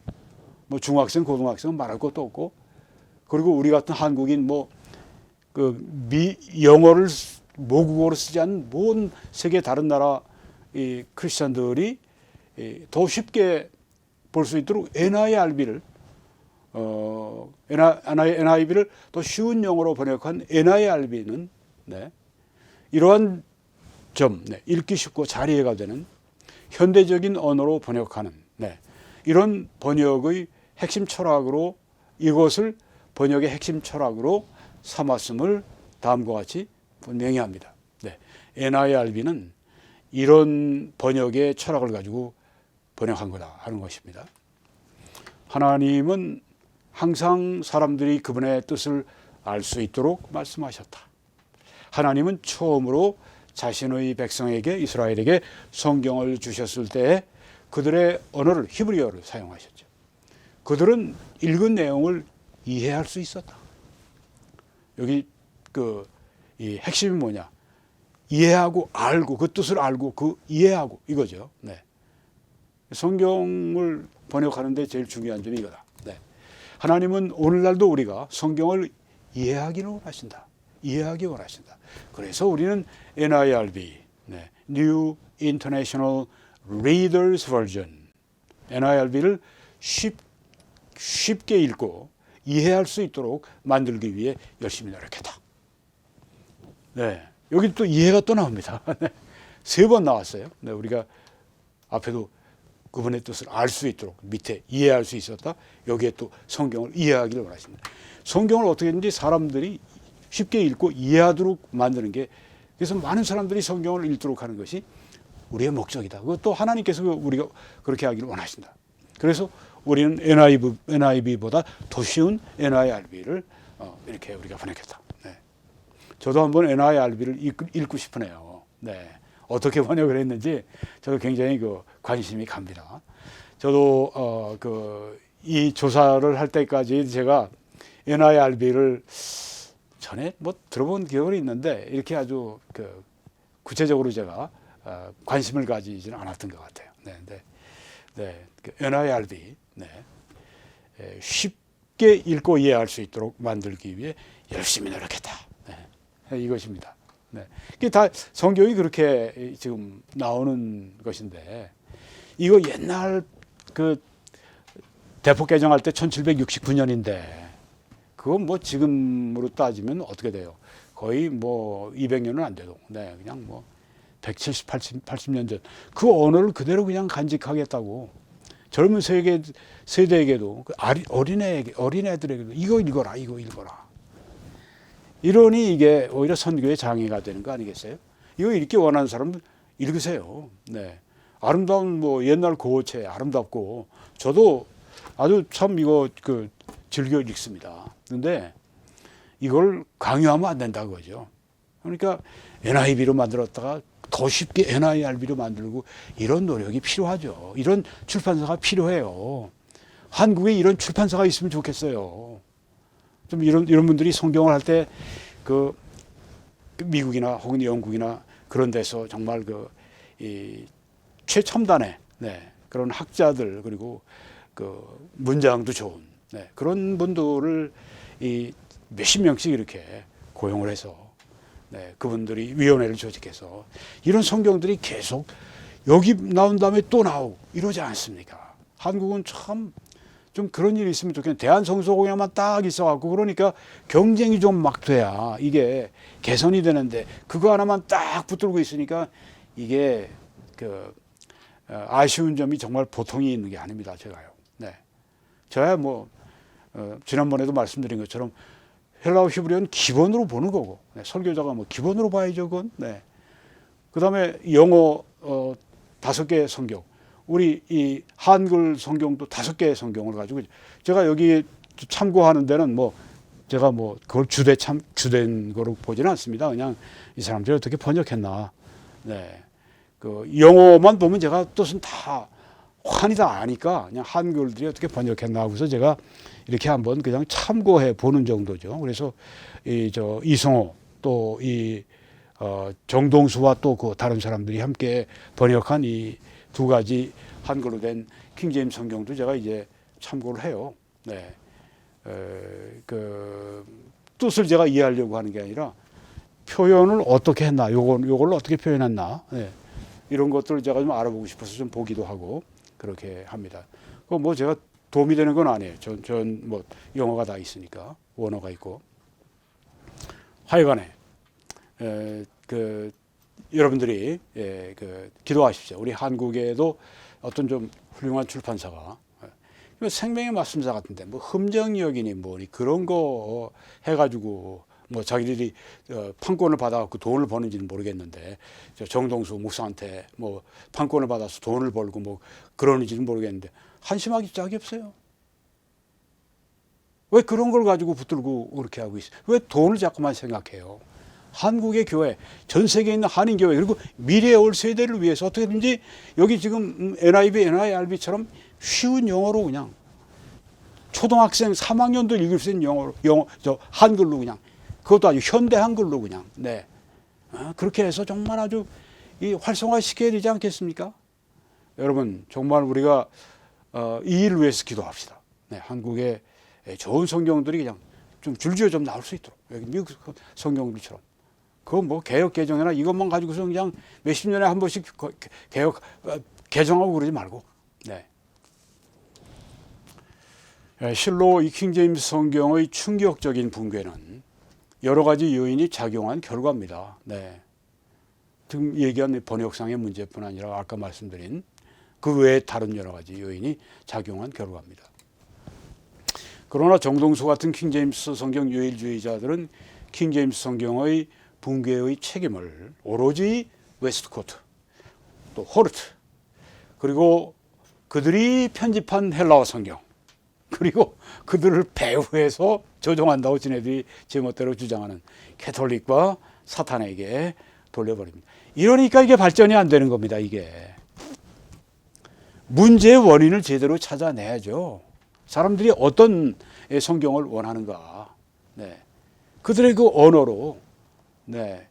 뭐 중학생, 고등학생은 말할 것도 없고 그리고 우리 같은 한국인 영어를 모국어로 쓰지 않는 모든 세계 다른 나라 이 크리스천들이 더 쉽게 볼 수 있도록 NIV를 더 쉬운 영어로 번역한 NIRB는 이러한 점, 읽기 쉽고 잘 이해가 되는 현대적인 언어로 번역하는 이런 번역의 핵심 철학으로 이것을 번역의 핵심 철학으로 삼았음을 다음과 같이 분명히 합니다. NIRB는 이런 번역의 철학을 가지고 번역한 거다 하는 것입니다. 하나님은 항상 사람들이 그분의 뜻을 알 수 있도록 말씀하셨다. 하나님은 처음으로 자신의 백성에게 이스라엘에게 성경을 주셨을 때 그들의 언어를 히브리어를 사용하셨죠. 그들은 읽은 내용을 이해할 수 있었다. 여기 이 핵심이 뭐냐? 이해하고 알고 그 뜻을 알고 그 이해하고 이거죠. 성경을 번역하는데 제일 중요한 점이 이거다. 하나님은 오늘날도 우리가 성경을 이해하기를 원하신다. 이해하기 원하신다. 그래서 우리는 NIRB, New International Reader's Version, NIRB를 쉽게 읽고 이해할 수 있도록 만들기 위해 열심히 노력했다. 여기 또 이해가 또 나옵니다. 3번 나왔어요. 우리가 앞에도 그분의 뜻을 알 수 있도록 밑에 이해할 수 있었다. 여기에 또 성경을 이해하기를 원하십니다. 성경을 어떻게 했는지 사람들이 쉽게 읽고 이해하도록 만드는 게 그래서 많은 사람들이 성경을 읽도록 하는 것이 우리의 목적이다. 그것도 하나님께서 우리가 그렇게 하기를 원하신다. 그래서 우리는 NIV보다 더 쉬운 NIRB를 이렇게 우리가 번역했다. 저도 한번 NIRB를 읽고 싶으네요. 어떻게 번역을 했는지 저도 굉장히 관심이 갑니다. 저도 이 조사를 할 때까지 제가 NIRB를 전에 들어본 기억은 있는데 이렇게 아주 구체적으로 제가 관심을 가지지는 않았던 것 같아요. NIRB 쉽게 읽고 이해할 수 있도록 만들기 위해 열심히 노력했다. 이것입니다. 이게 다 성경이 그렇게 지금 나오는 것인데 이거 옛날 대폭 개정할 때 1769년인데 그건 지금으로 따지면 어떻게 돼요? 거의 200년은 안 돼도 그냥 170, 80년 전 그 언어를 그대로 그냥 간직하겠다고 젊은 세대에게도 어린애들에게도 이거 읽어라. 이러니 이게 오히려 선교의 장애가 되는 거 아니겠어요? 이거 읽기 원하는 사람은 읽으세요. 아름다운 옛날 고어체 아름답고 저도 아주 참 이거 즐겨 읽습니다. 그런데 이걸 강요하면 안 된다 그거죠. 그러니까 NIV로 만들었다가 더 쉽게 NIRB로 만들고 이런 노력이 필요하죠. 이런 출판사가 필요해요. 한국에 이런 출판사가 있으면 좋겠어요. 좀 이런 분들이 성경을 할 때 미국이나 혹은 영국이나 그런 데서 정말 이 최첨단의 그런 학자들 그리고 문장도 좋은 그런 분들을 이 몇십 명씩 이렇게 고용을 해서 그분들이 위원회를 조직해서 이런 성경들이 계속 여기 나온 다음에 또 나오고 이러지 않습니까? 한국은 참 좀 그런 일이 있으면 좋겠는데 대한성서공회만 딱 있어갖고 그러니까 경쟁이 좀 막 돼야 이게 개선이 되는데 그거 하나만 딱 붙들고 있으니까 이게 아쉬운 점이 정말 보통이 있는 게 아닙니다. 제가요. 저야 지난번에도 말씀드린 것처럼 헬라어 히브리어는 기본으로 보는 거고 설교자가 기본으로 봐야죠. 그건. 그다음에 영어 5개 성경 우리 이 한글 성경도 5개의 성경을 가지고 제가 여기 참고하는 데는 뭐 제가 뭐 그걸 주된 거로 보지는 않습니다. 그냥 이 사람들이 어떻게 번역했나. 네. 그 영어만 보면 제가 뜻은 다 환히 다 아니까 그냥 한글들이 어떻게 번역했나 하고서 제가 이렇게 한번 그냥 참고해 보는 정도죠. 그래서 이성호 또 정동수와 또 그 다른 사람들이 함께 번역한 이 2가지 한글로 된 킹제임스 성경도 제가 이제 참고를 해요. 네. 그 뜻을 제가 이해하려고 하는 게 아니라 표현을 어떻게 했나, 요걸 어떻게 표현했나, 네. 이런 것들을 제가 좀 알아보고 싶어서 좀 보기도 하고 그렇게 합니다. 그 뭐 제가 도움이 되는 건 아니에요. 전 뭐 영어가 다 있으니까, 원어가 있고. 하여간에 여러분들이 기도하십시오. 우리 한국에도 어떤 좀 훌륭한 출판사가 생명의 말씀사 같은데 뭐 흠정역이니 뭐니 그런 거 해가지고 뭐 자기들이 판권을 받아갖고 돈을 버는지는 모르겠는데 정동수 목사한테 뭐 판권을 받아서 돈을 벌고 뭐 그러는지는 모르겠는데 한심하기 짝이 없어요. 왜 그런 걸 가지고 붙들고 그렇게 하고 있어요? 왜 돈을 자꾸만 생각해요? 한국의 교회, 전 세계에 있는 한인 교회, 그리고 미래의 올 세대를 위해서 어떻게든지 여기 지금 NIB, NIRB처럼 쉬운 영어로 그냥 초등학생 3학년도 읽을 수 있는 한글로 그냥 그것도 아주 현대 한글로 그냥 네 그렇게 해서 정말 아주 활성화시켜야 되지 않겠습니까? 여러분 정말 우리가 이 일을 위해서 기도합시다. 네, 한국의 좋은 성경들이 그냥 좀 줄지어 좀 나올 수 있도록 여기 미국 성경들처럼 그거 뭐 개혁 개정이나 이것만 가지고서 그냥 몇십 년에 한 번씩 개정하고 그러지 말고 네. 실로 이 킹제임스 성경의 충격적인 붕괴는 여러 가지 요인이 작용한 결과입니다. 네. 지금 얘기한 번역상의 문제뿐 아니라 아까 말씀드린 그 외에 다른 여러 가지 요인이 작용한 결과입니다. 그러나 정동수 같은 킹제임스 성경 유일주의자들은 킹제임스 성경의 붕괴의 책임을 오로지 웨스트코트, 또 호르트, 그리고 그들이 편집한 헬라어 성경, 그리고 그들을 배후해서 조종한다고 지네들이 제멋대로 주장하는 캐톨릭과 사탄에게 돌려버립니다. 이러니까 이게 발전이 안 되는 겁니다. 이게 문제의 원인을 제대로 찾아내야죠. 사람들이 어떤 성경을 원하는가, 네. 그들의 그 언어로, 네,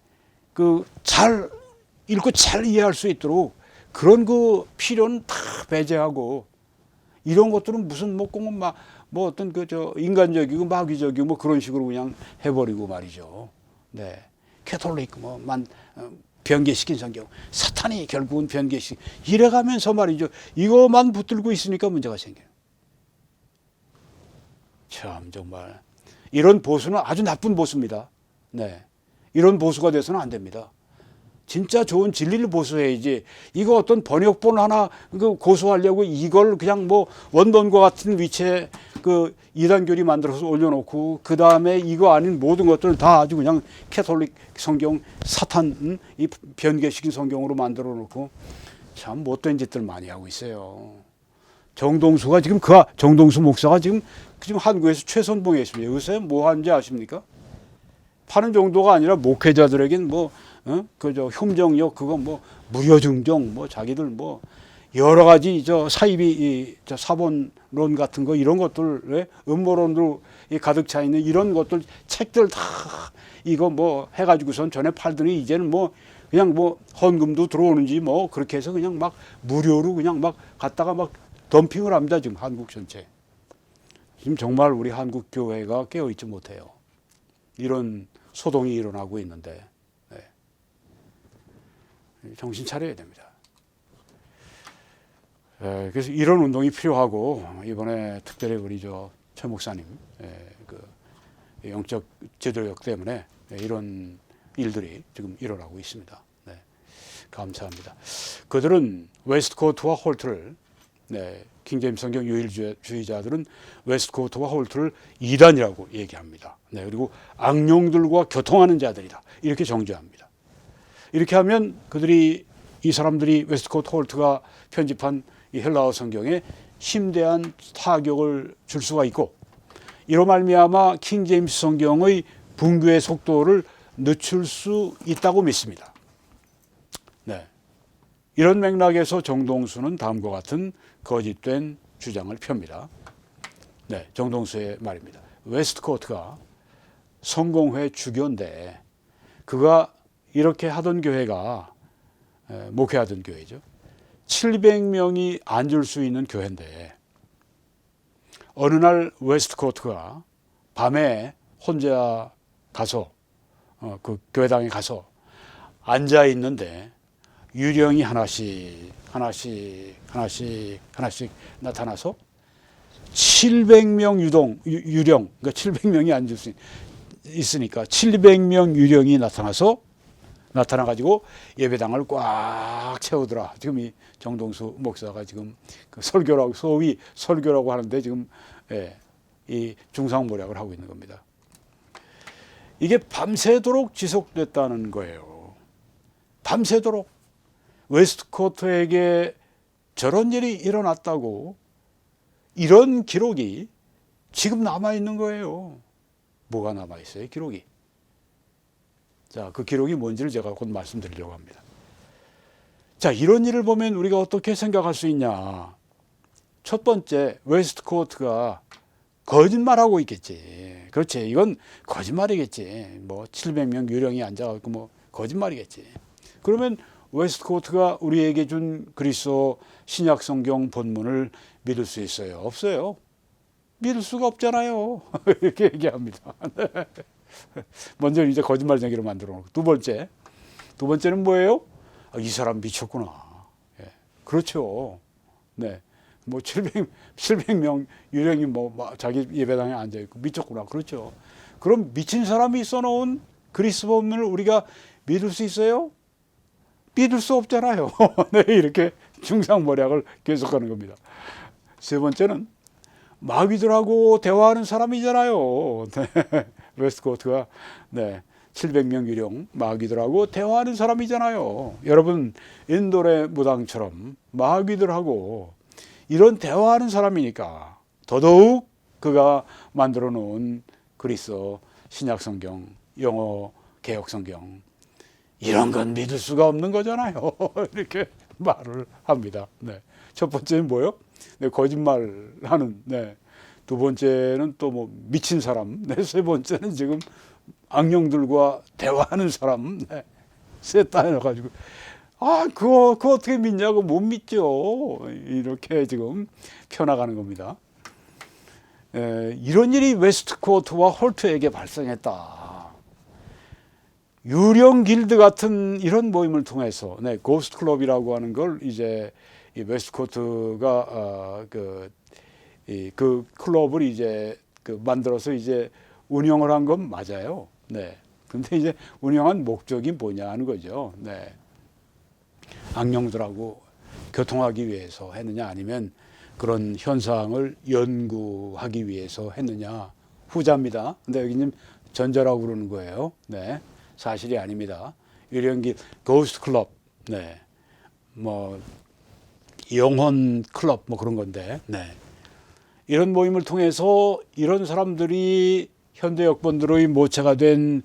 그 잘 읽고 잘 이해할 수 있도록 그런 그 필요는 다 배제하고 이런 것들은 무슨 뭐 어떤 인간적이고 마귀적이고 뭐 그런 식으로 그냥 해버리고 말이죠. 네, 캐톨릭 변개시킨 성경, 사탄이 결국은 변개시킨 이래가면서 말이죠. 이것만 붙들고 있으니까 문제가 생겨요. 참 정말 이런 보수는 아주 나쁜 보수입니다. 네, 이런 보수가 돼서는 안 됩니다. 진짜 좋은 진리를 보수해야지. 이거 어떤 번역본 하나 고수하려고 이걸 그냥 뭐 원본과 같은 위치에 그 이단교리 만들어서 올려놓고 그 다음에 이거 아닌 모든 것들을 다 아주 그냥 캐톨릭 성경 사탄 이 변개시킨 성경으로 만들어 놓고 참 못된 짓들 많이 하고 있어요. 정동수가 지금 정동수 목사가 지금 한국에서 최선봉에 있습니다. 요새 뭐 하는지 아십니까? 파는 정도가 아니라 목회자들에겐 흉정력 그거 무료 증정 자기들 여러 가지 사이비 사본론 같은 거 이런 것들 음모론으로 가득 차 있는 이런 것들 책들 다 이거 해가지고선 전에 팔더니 이제는 그냥 헌금도 들어오는지 그렇게 해서 그냥 막 무료로 그냥 막 갖다가 막 덤핑을 합니다. 지금 한국 전체. 지금 정말 우리 한국 교회가 깨어있지 못해요. 이런 소동이 일어나고 있는데 네. 정신 차려야 됩니다. 그래서 이런 운동이 필요하고 이번에 특별히 우리 최 목사님 그 영적 제도력 때문에 이런 일들이 지금 일어나고 있습니다. 네. 감사합니다. 그들은 웨스트코트와 홀트를 킹제임스 성경 유일주의자들은 웨스트코트와 홀트를 이단이라고 얘기합니다. 네, 그리고 악령들과 교통하는 자들이다. 이렇게 정죄합니다. 이렇게 하면 이 사람들이 웨스트코트 홀트가 편집한 이 헬라어 성경에 심대한 타격을 줄 수가 있고, 이로 말미암아 킹 제임스 성경의 붕괴의 속도를 늦출 수 있다고 믿습니다. 네. 이런 맥락에서 정동수는 다음과 같은 거짓된 주장을 펴니다. 네, 정동수의 말입니다. 웨스트코트가 성공회 주교인데, 그가 이렇게 하던 교회가 목회하던 교회죠. 700명이 앉을 수 있는 교회인데, 어느 날 웨스트코트가 밤에 혼자 가서 그 교회당에 가서 앉아 있는데 유령이 하나씩 나타나서 700명 유령, 그러니까 700명이 앉을 수 있으니까 700명 유령이 나타나가지고 예배당을 꽉 채우더라. 지금 이 정동수 목사가 지금 그 설교라고, 소위 설교라고 하는데 지금 이 중상모략을 하고 있는 겁니다. 이게 밤새도록 지속됐다는 거예요. 밤새도록. 웨스트코트에게 저런 일이 일어났다고, 이런 기록이 지금 남아있는 거예요. 뭐가 남아있어요, 기록이? 자, 그 기록이 뭔지를 제가 곧 말씀드리려고 합니다. 자, 이런 일을 보면 우리가 어떻게 생각할 수 있냐. 첫 번째, 웨스트코트가 거짓말하고 있겠지. 그렇지, 이건 거짓말이겠지. 뭐 700명 유령이 앉아가지고 뭐 거짓말이겠지. 그러면 웨스트코트가 우리에게 준 그리스도 신약 성경 본문을 믿을 수 있어요? 없어요. 믿을 수가 없잖아요. 이렇게 얘기합니다. 먼저 이제 거짓말쟁이로 만들어 놓고, 두 번째는 뭐예요? 이 사람 미쳤구나. 예. 그렇죠. 네. 뭐 700명 유령이 뭐 자기 예배당에 앉아 있고 미쳤구나. 그렇죠. 그럼 미친 사람이 써놓은 그리스도 본문을 우리가 믿을 수 있어요? 믿을 수 없잖아요. 네, 이렇게 중상모략을 계속하는 겁니다. 세 번째는 마귀들하고 대화하는 사람이잖아요. 네. 웨스트코트가 700명 유령 마귀들하고 대화하는 사람이잖아요. 여러분, 인도의 무당처럼 마귀들하고 이런 대화하는 사람이니까 더더욱 그가 만들어 놓은 그리스도 신약 성경, 영어 개혁 성경, 이런 건 믿을 수가 없는 거잖아요. 이렇게 말을 합니다. 네. 첫 번째는 뭐예요? 네, 거짓말하는. 네. 두 번째는 또 뭐 미친 사람. 네. 세 번째는 지금 악령들과 대화하는 사람. 네. 셋 다 해가지고 그거 어떻게 믿냐고. 못 믿죠. 이렇게 지금 펴나가는 겁니다. 이런 일이 웨스트코트와 홀트에게 발생했다. 유령 길드 같은 이런 모임을 통해서, 고스트 클럽이라고 하는 걸 이제 이 웨스트코트가 그 클럽을 이제 만들어서 이제 운영을 한 건 맞아요. 네. 근데 이제 운영한 목적이 뭐냐 하는 거죠. 네. 악령들하고 교통하기 위해서 했느냐, 아니면 그런 현상을 연구하기 위해서 했느냐. 후자입니다. 근데 여기는 전자라고 그러는 거예요. 네. 사실이 아닙니다. 유령길 고스트 클럽, 네, 뭐 영혼 클럽 뭐 그런 건데, 네, 이런 모임을 통해서 이런 사람들이 현대 역본들의 모체가 된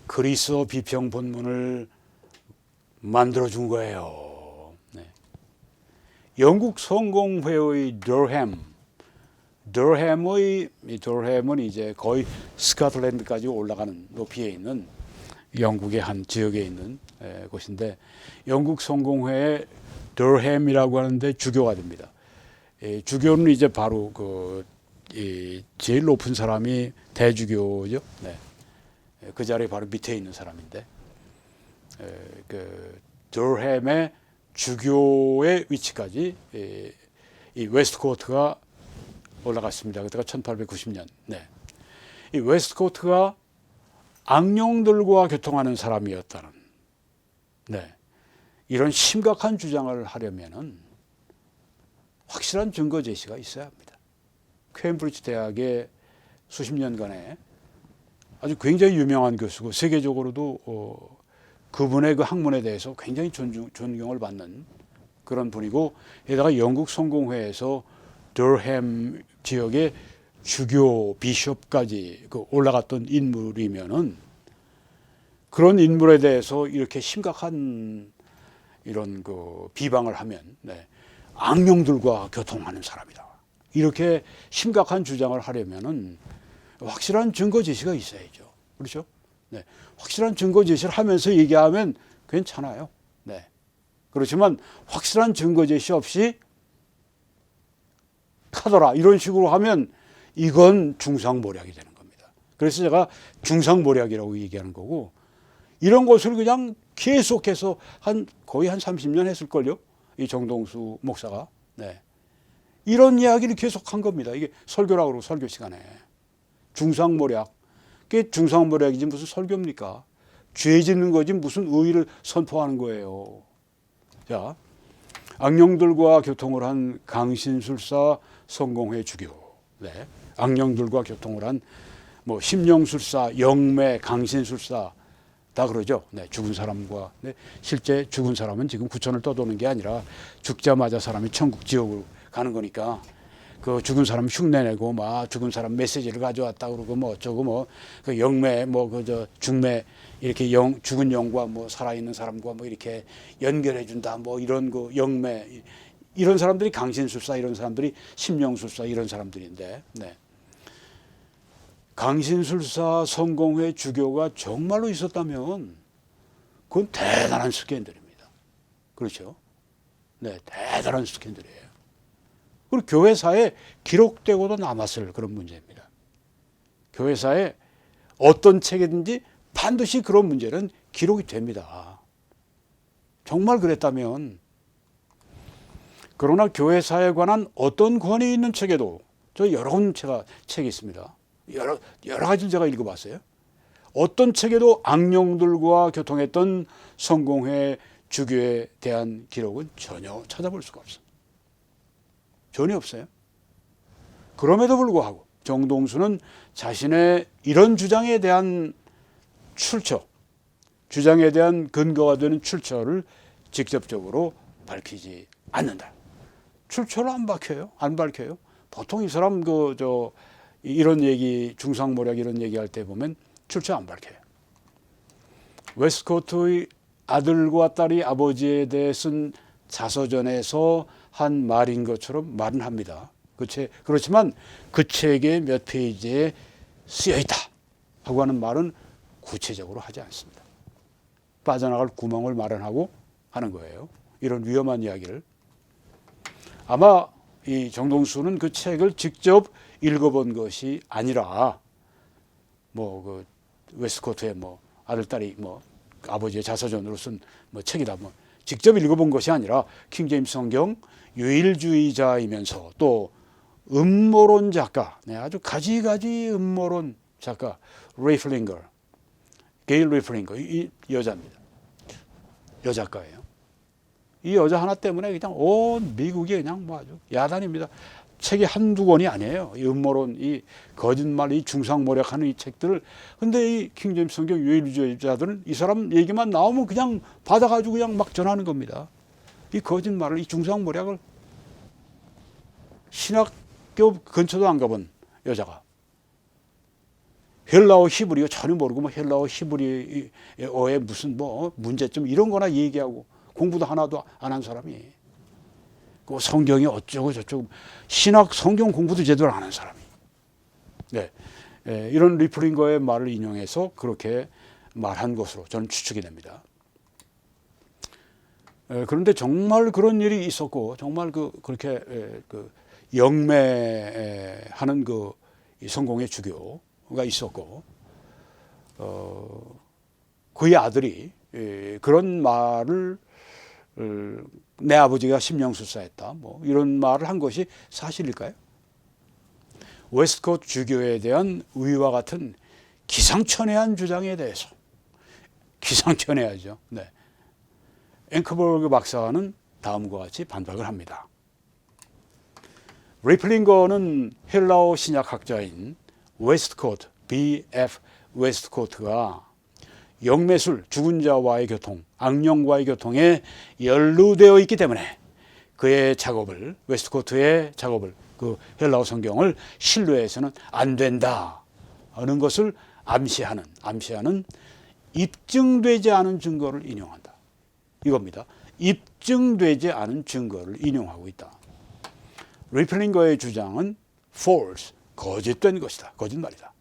그리스도 비평 본문을 만들어 준 거예요. 네. 영국 성공회의 더햄은 이제 거의 스코틀랜드까지 올라가는 높이에 있는 영국의 한 지역에 있는 곳인데, 영국 성공회의 더햄이라고 하는데 주교가 됩니다. 주교는 이제 바로 제일 높은 사람이 대주교죠. 네. 그 자리에 바로 밑에 있는 사람인데, 그 더햄의 주교의 위치까지 이 웨스트코트가 올라갔습니다. 그때가 1890년. 네. 이 웨스트코트가 악령들과 교통하는 사람이었다는, 네, 이런 심각한 주장을 하려면은 확실한 증거 제시가 있어야 합니다. 케임브리지 대학의 수십 년간의 아주 굉장히 유명한 교수고, 세계적으로도 그분의 그 학문에 대해서 굉장히 존경을 받는 그런 분이고, 게다가 영국 성공회에서 더햄 지역의 주교 비숍까지 올라갔던 인물이면은, 그런 인물에 대해서 이렇게 심각한 이런 비방을 하면, 네, 악령들과 교통하는 사람이다, 이렇게 심각한 주장을 하려면은 확실한 증거 제시가 있어야죠. 그렇죠? 네, 확실한 증거 제시를 하면서 얘기하면 괜찮아요. 네. 그렇지만 확실한 증거 제시 없이 카더라 이런 식으로 하면 이건 중상모략이 되는 겁니다. 그래서 제가 중상모략이라고 얘기하는 거고, 이런 것을 그냥 계속해서 거의 한 30년 했을걸요, 이 정동수 목사가. 네. 이런 이야기를 계속한 겁니다. 이게 설교라고 그러고, 설교 시간에 중상모략. 그게 중상모략이지 무슨 설교입니까? 죄 짓는 거지 무슨 의의를 선포하는 거예요. 자, 악령들과 교통을 한 강신술사 성공회 주교. 네. 악령들과 교통을 한 심령술사, 영매, 강신술사 다 그러죠. 네, 죽은 사람과. 네, 실제 죽은 사람은 지금 구천을 떠도는 게 아니라 죽자마자 사람이 천국 지옥으로 가는 거니까, 그 죽은 사람 흉내내고 막 죽은 사람 메시지를 가져왔다 그러고 어쩌고 그 영매 중매 이렇게 죽은 영과 살아있는 사람과 이렇게 연결해 준다 이런 영매, 이런 사람들이 강신술사, 이런 사람들이 심령술사, 이런 사람들인데, 네. 강신술사 성공회 주교가 정말로 있었다면 그건 대단한 스캔들입니다. 그렇죠? 네, 대단한 스캔들이에요. 그리고 교회사에 기록되고도 남았을 그런 문제입니다. 교회사에 어떤 책이든지 반드시 그런 문제는 기록이 됩니다. 정말 그랬다면. 그러나 교회사에 관한 어떤 권위 있는 책에도, 저 여러 권 책이 있습니다. 여러 가지를 제가 읽어봤어요. 어떤 책에도 악령들과 교통했던 성공회 주교에 대한 기록은 전혀 찾아볼 수가 없어요. 전혀 없어요. 그럼에도 불구하고 정동수는 자신의 이런 주장에 대한 주장에 대한 근거가 되는 출처를 직접적으로 밝히지 않는다. 출처를 안 밝혀요. 보통 이 사람 이런 얘기, 중상모략 이런 얘기할 때 보면 출처 안 밝혀요. 웨스트코트의 아들과 딸이 아버지에 대해 쓴 자서전에서 한 말인 것처럼 말은 합니다. 그렇지만 그 책의 몇 페이지에 쓰여 있다 하고 하는 말은 구체적으로 하지 않습니다. 빠져나갈 구멍을 마련하고 하는 거예요. 이런 위험한 이야기를. 아마 이 정동수는 그 책을 직접 읽어본 것이 아니라 웨스트코트의 아들 딸이 아버지의 자서전으로 쓴 책이다 직접 읽어본 것이 아니라 킹제임스 성경 유일주의자이면서 또 음모론 작가, 네, 아주 가지가지 음모론 작가 게일 리플링거, 이 여자입니다. 여작가예요. 이 여자 하나 때문에 그냥 온 미국이 그냥 아주 야단입니다. 책이 한두 권이 아니에요. 이 음모론, 이 거짓말, 이 중상모략하는 이 책들을. 근데 이 킹제임스 성경 유일주의자들은 이 사람 얘기만 나오면 그냥 받아가지고 그냥 막 전하는 겁니다. 이 거짓말을, 이 중상모략을. 신학교 근처도 안 가본 여자가 헬라어 히브리어 전혀 모르고 헬라어 히브리어의 무슨 문제점 이런 거나 얘기하고 공부도 하나도 안 한 사람이, 그 성경이 어쩌고 저쩌고 신학 성경 공부도 제대로 안 한 사람이, 네, 이런 리플링거의 말을 인용해서 그렇게 말한 것으로 저는 추측이 됩니다. 그런데 정말 그런 일이 있었고, 정말 그렇게 영매하는 성공의 주교가 있었고, 그의 아들이 그런 말을 내 아버지가 심령술사했다 이런 말을 한 것이 사실일까요? 웨스트코트 주교에 대한 위와 같은 기상천외한 주장에 대해서, 기상천외하죠. 네. 앵커버그 박사는 다음과 같이 반박을 합니다. 리플링거는 헬라어 신약학자인 웨스트코트, B.F. 웨스트코트가 영매술, 죽은 자와의 교통, 악령과의 교통에 연루되어 있기 때문에 그의 작업을, 웨스트코트의 작업을, 그 헬라어 성경을 신뢰해서는 안 된다 하는 것을 암시하는 입증되지 않은 증거를 인용한다. 이겁니다. 입증되지 않은 증거를 인용하고 있다. 리플링거의 주장은 false, 거짓된 것이다. 거짓말이다.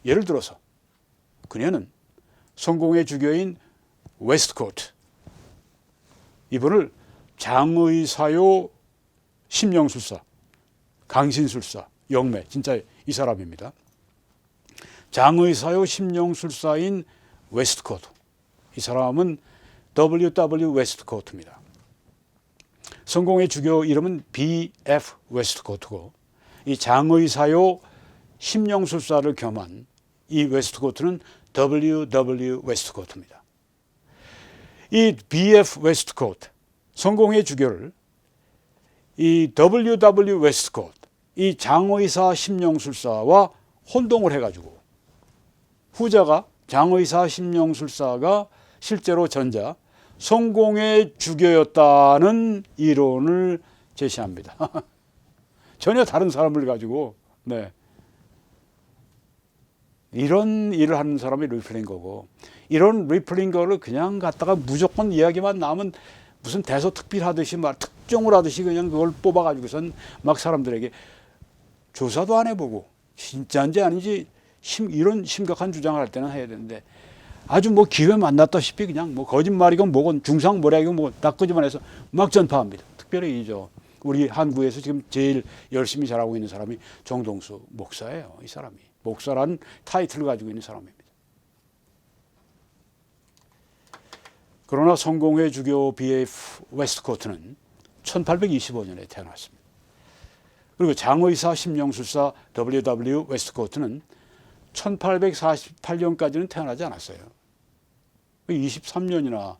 예를 들어서 그녀는 성공의 주교인 웨스트코트, 이분을 장의사요 심령술사, 강신술사, 영매, 진짜 이 사람입니다. 장의사요 심령술사인 웨스트코트, 이 사람은 W.W. 웨스트코트입니다. 성공의 주교 이름은 B.F. 웨스트코트고, 이 장의사요 심령술사를 겸한 이 웨스트코트는 W.W. 웨스트코트입니다. 이 B.F. 웨스트코트, 성공의 주교를 이 W.W. 웨스트코트, 이 장의사 심령술사와 혼동을 해가지고, 후자가 장의사 심령술사가 실제로 전자 성공의 주교였다는 이론을 제시합니다. 전혀 다른 사람을 가지고, 네, 이런 일을 하는 사람이 리플링거고, 이런 리플링거를 그냥 갖다가 무조건 이야기만 나오면 무슨 대서특필하듯이 막 특종을 하듯이 그냥 그걸 뽑아가지고선 막 사람들에게 조사도 안 해보고 진짜인지 아닌지 이런 심각한 주장을 할 때는 해야 되는데, 아주 뭐 기회 만났다시피 그냥 뭐 거짓말이건 뭐건 중상모략이건 뭐 다 끄집어내서 막 전파합니다. 특별히 이죠, 우리 한국에서 지금 제일 열심히 잘하고 있는 사람이 정동수 목사예요. 이 사람이 목사라는 타이틀을 가지고 있는 사람입니다. 그러나 성공회 주교 B.F. 웨스트코트는 1825년에 태어났습니다. 그리고 장의사 심령술사 W.W. 웨스트코트는 1848년까지는 태어나지 않았어요. 23년이나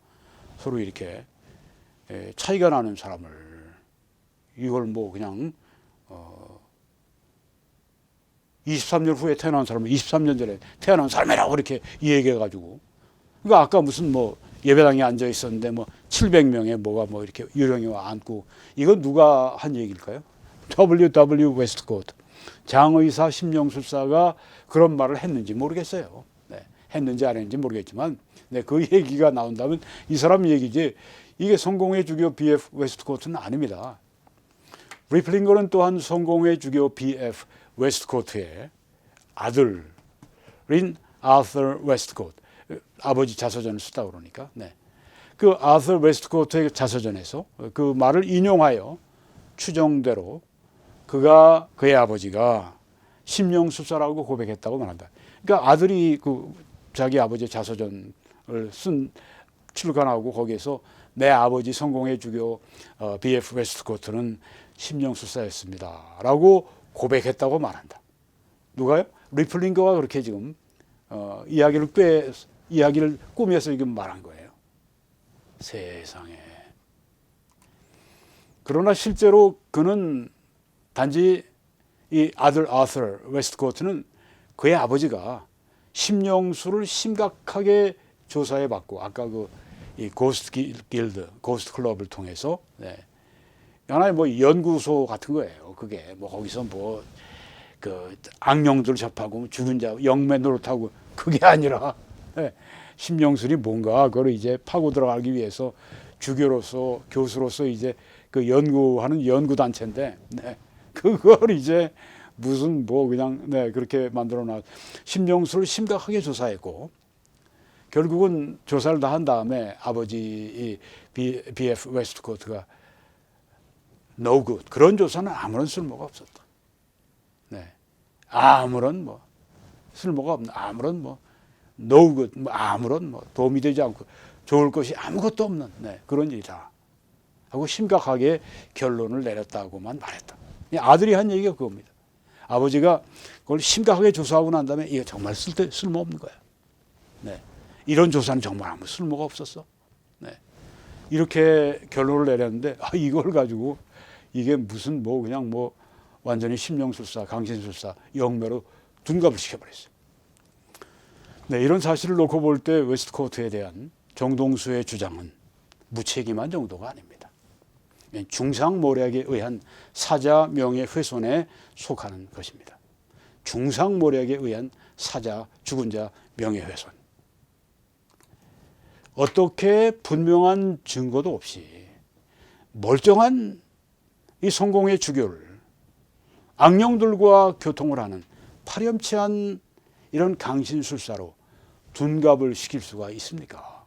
서로 이렇게 차이가 나는 사람을, 이걸 뭐 그냥 23년 후에 태어난 사람을 23년 전에 태어난 사람이라고 이렇게 얘기해가지고, 그러니까 아까 무슨 뭐 예배당에 앉아 있었는데 뭐 700명의 뭐가 뭐 이렇게 유령이 와 앉고, 이건 누가 한 얘기일까요? W.W. 웨스트코트, 장의사 심령술사가 그런 말을 했는지 모르겠어요. 네, 했는지 안 했는지 모르겠지만, 네, 그 얘기가 나온다면 이 사람 얘기지, 이게 성공의 주교 B.F. 웨스트코트는 아닙니다. 리플링거는 또한 성공의 주교 B.F. 웨스트코트의 아들인 아서 웨스트코트, 아버지 자서전을 쓰다 그러니까, 네, 그 아서 웨스트코트의 자서전에서 그 말을 인용하여 추정대로 그의 아버지가 심령술사라고 고백했다고 말한다. 그러니까 아들이 그 자기 아버지의 자서전을 출간하고 거기에서 내 아버지 성공의 주교 B.F. 웨스트코트는 심령술사였습니다 라고 고백했다고 말한다. 누가요? 리플링거가 그렇게 지금 이야기를 꾸며서 지금 말한 거예요. 세상에. 그러나 실제로 그는 단지 이 아들 아서 웨스트코트는 그의 아버지가 심령술을 심각하게 조사해 봤고, 아까 이 고스트 길드, 고스트 클럽을 통해서, 네, 하나의 뭐 연구소 같은 거예요. 그게 뭐 거기서 뭐 그 악령들 접하고 죽은 자 영매 노릇하고, 그게 아니라, 네, 심령술이 뭔가 그걸 이제 파고 들어가기 위해서 주교로서 교수로서 이제 그 연구하는 연구 단체인데, 네, 그걸 이제 무슨 뭐 그냥, 네, 그렇게 만들어놔 심령술을 심각하게 조사했고, 결국은 조사를 다 한 다음에 아버지 B.F. 웨스트코트가 no good, 그런 조사는 아무런 쓸모가 없었다. 네, 아무런 뭐 쓸모가 없는, 아무런 뭐 no good, 뭐 아무런 뭐 도움이 되지 않고 좋을 것이 아무것도 없는, 네, 그런 일이다 하고 심각하게 결론을 내렸다고만 말했다. 아들이 한 얘기가 그겁니다. 아버지가 그걸 심각하게 조사하고 난 다음에 이거 정말 쓸모없는 거야. 네, 이런 조사는 정말 아무 쓸모가 없었어. 네, 이렇게 결론을 내렸는데, 이걸 가지고 이게 무슨 뭐 그냥 뭐 완전히 심령술사, 강신술사, 영매로 둔갑을 시켜버렸어요. 네, 이런 사실을 놓고 볼 때 웨스트코트에 대한 정동수의 주장은 무책임한 정도가 아닙니다. 중상모략에 의한 사자 명예훼손에 속하는 것입니다. 중상모략에 의한 사자, 죽은 자 명예훼손. 어떻게 분명한 증거도 없이 멀쩡한 이 성공의 주교를 악령들과 교통을 하는 파렴치한 이런 강신술사로 둔갑을 시킬 수가 있습니까?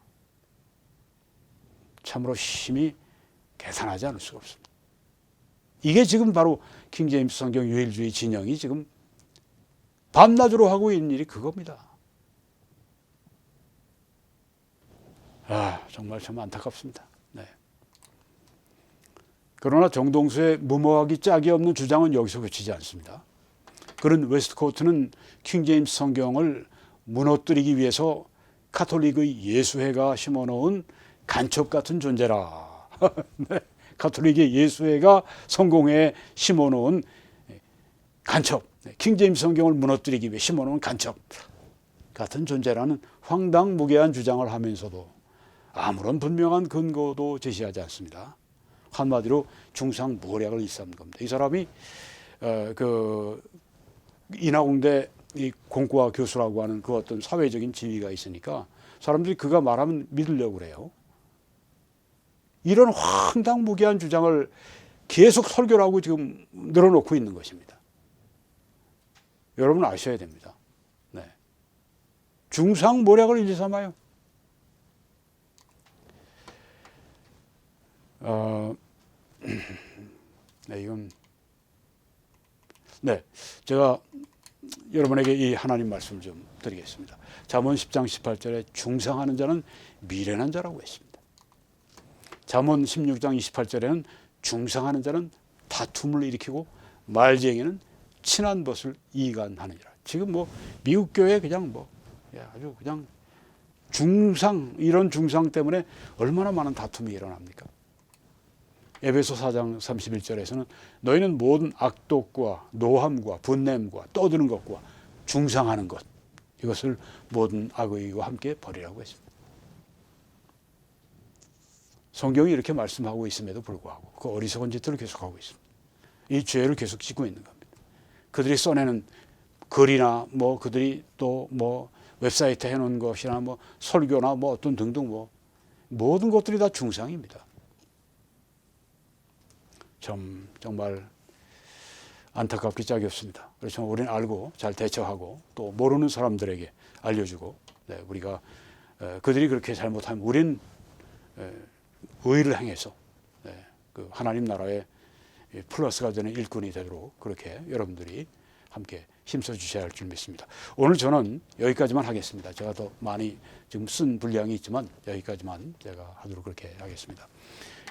참으로 심히 계산하지 않을 수가 없습니다. 이게 지금 바로 킹제임스 성경 유일주의 진영이 지금 밤낮으로 하고 있는 일이 그겁니다. 정말 참 안타깝습니다. 네. 그러나 정동수의 무모하기 짝이 없는 주장은 여기서 그치지 않습니다. 그런 웨스트코트는 킹제임스 성경을 무너뜨리기 위해서 카톨릭의 예수회가 심어놓은 간첩 같은 존재라. 네. 가톨릭의 예수회가 성공회에 심어놓은 간첩, 킹제임스 성경을 무너뜨리기 위해 심어놓은 간첩 같은 존재라는 황당무계한 주장을 하면서도 아무런 분명한 근거도 제시하지 않습니다. 한마디로 중상모략을 일삼는 겁니다. 이 사람이 인하공대 이 공과 교수라고 하는 그 어떤 사회적인 지위가 있으니까 사람들이 그가 말하면 믿으려고 그래요. 이런 황당무계한 주장을 계속 설교를 하고 지금 늘어놓고 있는 것입니다. 여러분 아셔야 됩니다. 네. 중상모략을 일삼아요. 제가 여러분에게 이 하나님 말씀을 좀 드리겠습니다. 잠언 10장 18절에 중상하는 자는 미련한 자라고 했습니다. 잠언 16장 28절에는 중상하는 자는 다툼을 일으키고 말쟁이는 친한 것을 이간하느니라. 지금 미국 교회 그냥 아주 그냥 이런 중상 때문에 얼마나 많은 다툼이 일어납니까? 에베소 4장 31절에서는 너희는 모든 악독과 노함과 분냄과 떠드는 것과 중상하는 것 이것을 모든 악의와 함께 버리라고 했습니다. 성경이 이렇게 말씀하고 있음에도 불구하고 그 어리석은 짓들을 계속하고 있습니다. 이 죄를 계속 짓고 있는 겁니다. 그들이 써내는 글이나 그들이 또 웹사이트에 해놓은 것이나 설교나 어떤 등등 모든 것들이 다 중상입니다. 정말 안타깝기 짝이 없습니다. 그래서 우리는 알고 잘 대처하고 또 모르는 사람들에게 알려주고 우리가 그들이 그렇게 잘못하면 우리는 의를 행해서 그 하나님 나라의 플러스가 되는 일꾼이 되도록 그렇게 여러분들이 함께 힘써 주셔야 할 줄 믿습니다. 오늘 저는 여기까지만 하겠습니다. 제가 더 많이 지금 쓴 분량이 있지만 여기까지만 제가 하도록 그렇게 하겠습니다.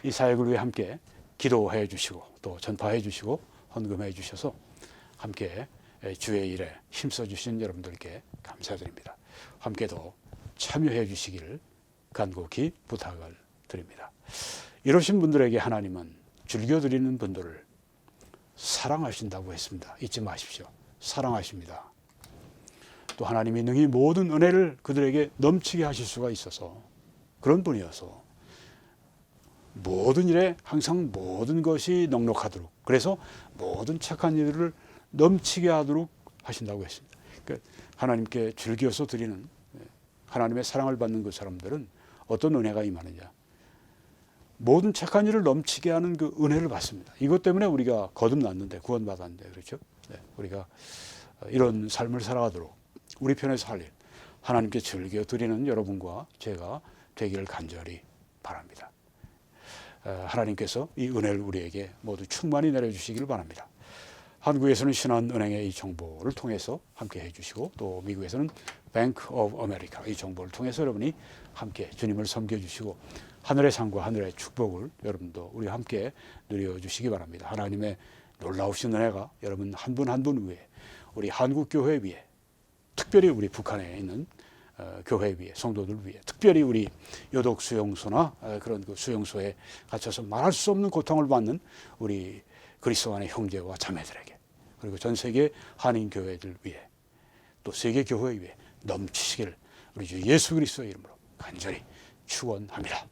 이 사역을 위해 함께 기도해 주시고 또 전파해 주시고 헌금해 주셔서 함께 주의 일에 힘써 주신 여러분들께 감사드립니다. 함께 더 참여해 주시기를 간곡히 부탁을 드립니다. 이러신 분들에게 하나님은 즐겨드리는 분들을 사랑하신다고 했습니다. 잊지 마십시오. 사랑하십니다. 또 하나님이 능히 모든 은혜를 그들에게 넘치게 하실 수가 있어서 그런 분이어서 모든 일에 항상 모든 것이 넉넉하도록 그래서 모든 착한 일들을 넘치게 하도록 하신다고 했습니다. 그러니까 하나님께 즐겨서 드리는 하나님의 사랑을 받는 그 사람들은 어떤 은혜가 임하느냐 모든 착한 일을 넘치게 하는 그 은혜를 받습니다. 이것 때문에 우리가 거듭났는데 구원받았는데 그렇죠? 우리가 이런 삶을 살아가도록 우리 편에서 할 일 하나님께 즐겨 드리는 여러분과 제가 되기를 간절히 바랍니다. 하나님께서 이 은혜를 우리에게 모두 충만히 내려주시기를 바랍니다. 한국에서는 신한은행의 이 정보를 통해서 함께 해주시고 또 미국에서는 Bank of America 이 정보를 통해서 여러분이 함께 주님을 섬겨주시고 하늘의 상과 하늘의 축복을 여러분도 우리와 함께 누려주시기 바랍니다. 하나님의 놀라우신 은혜가 여러분 한 분 한 분 위에 우리 한국교회 위에 특별히 우리 북한에 있는 교회 위에 성도들 위에 특별히 우리 요독 수용소나 그런 그 수용소에 갇혀서 말할 수 없는 고통을 받는 우리 그리스도 안의 형제와 자매들에게 그리고 전 세계 한인 교회들 위에 또 세계 교회 위에 넘치시기를 우리 주 예수 그리스도의 이름으로 간절히 축원합니다.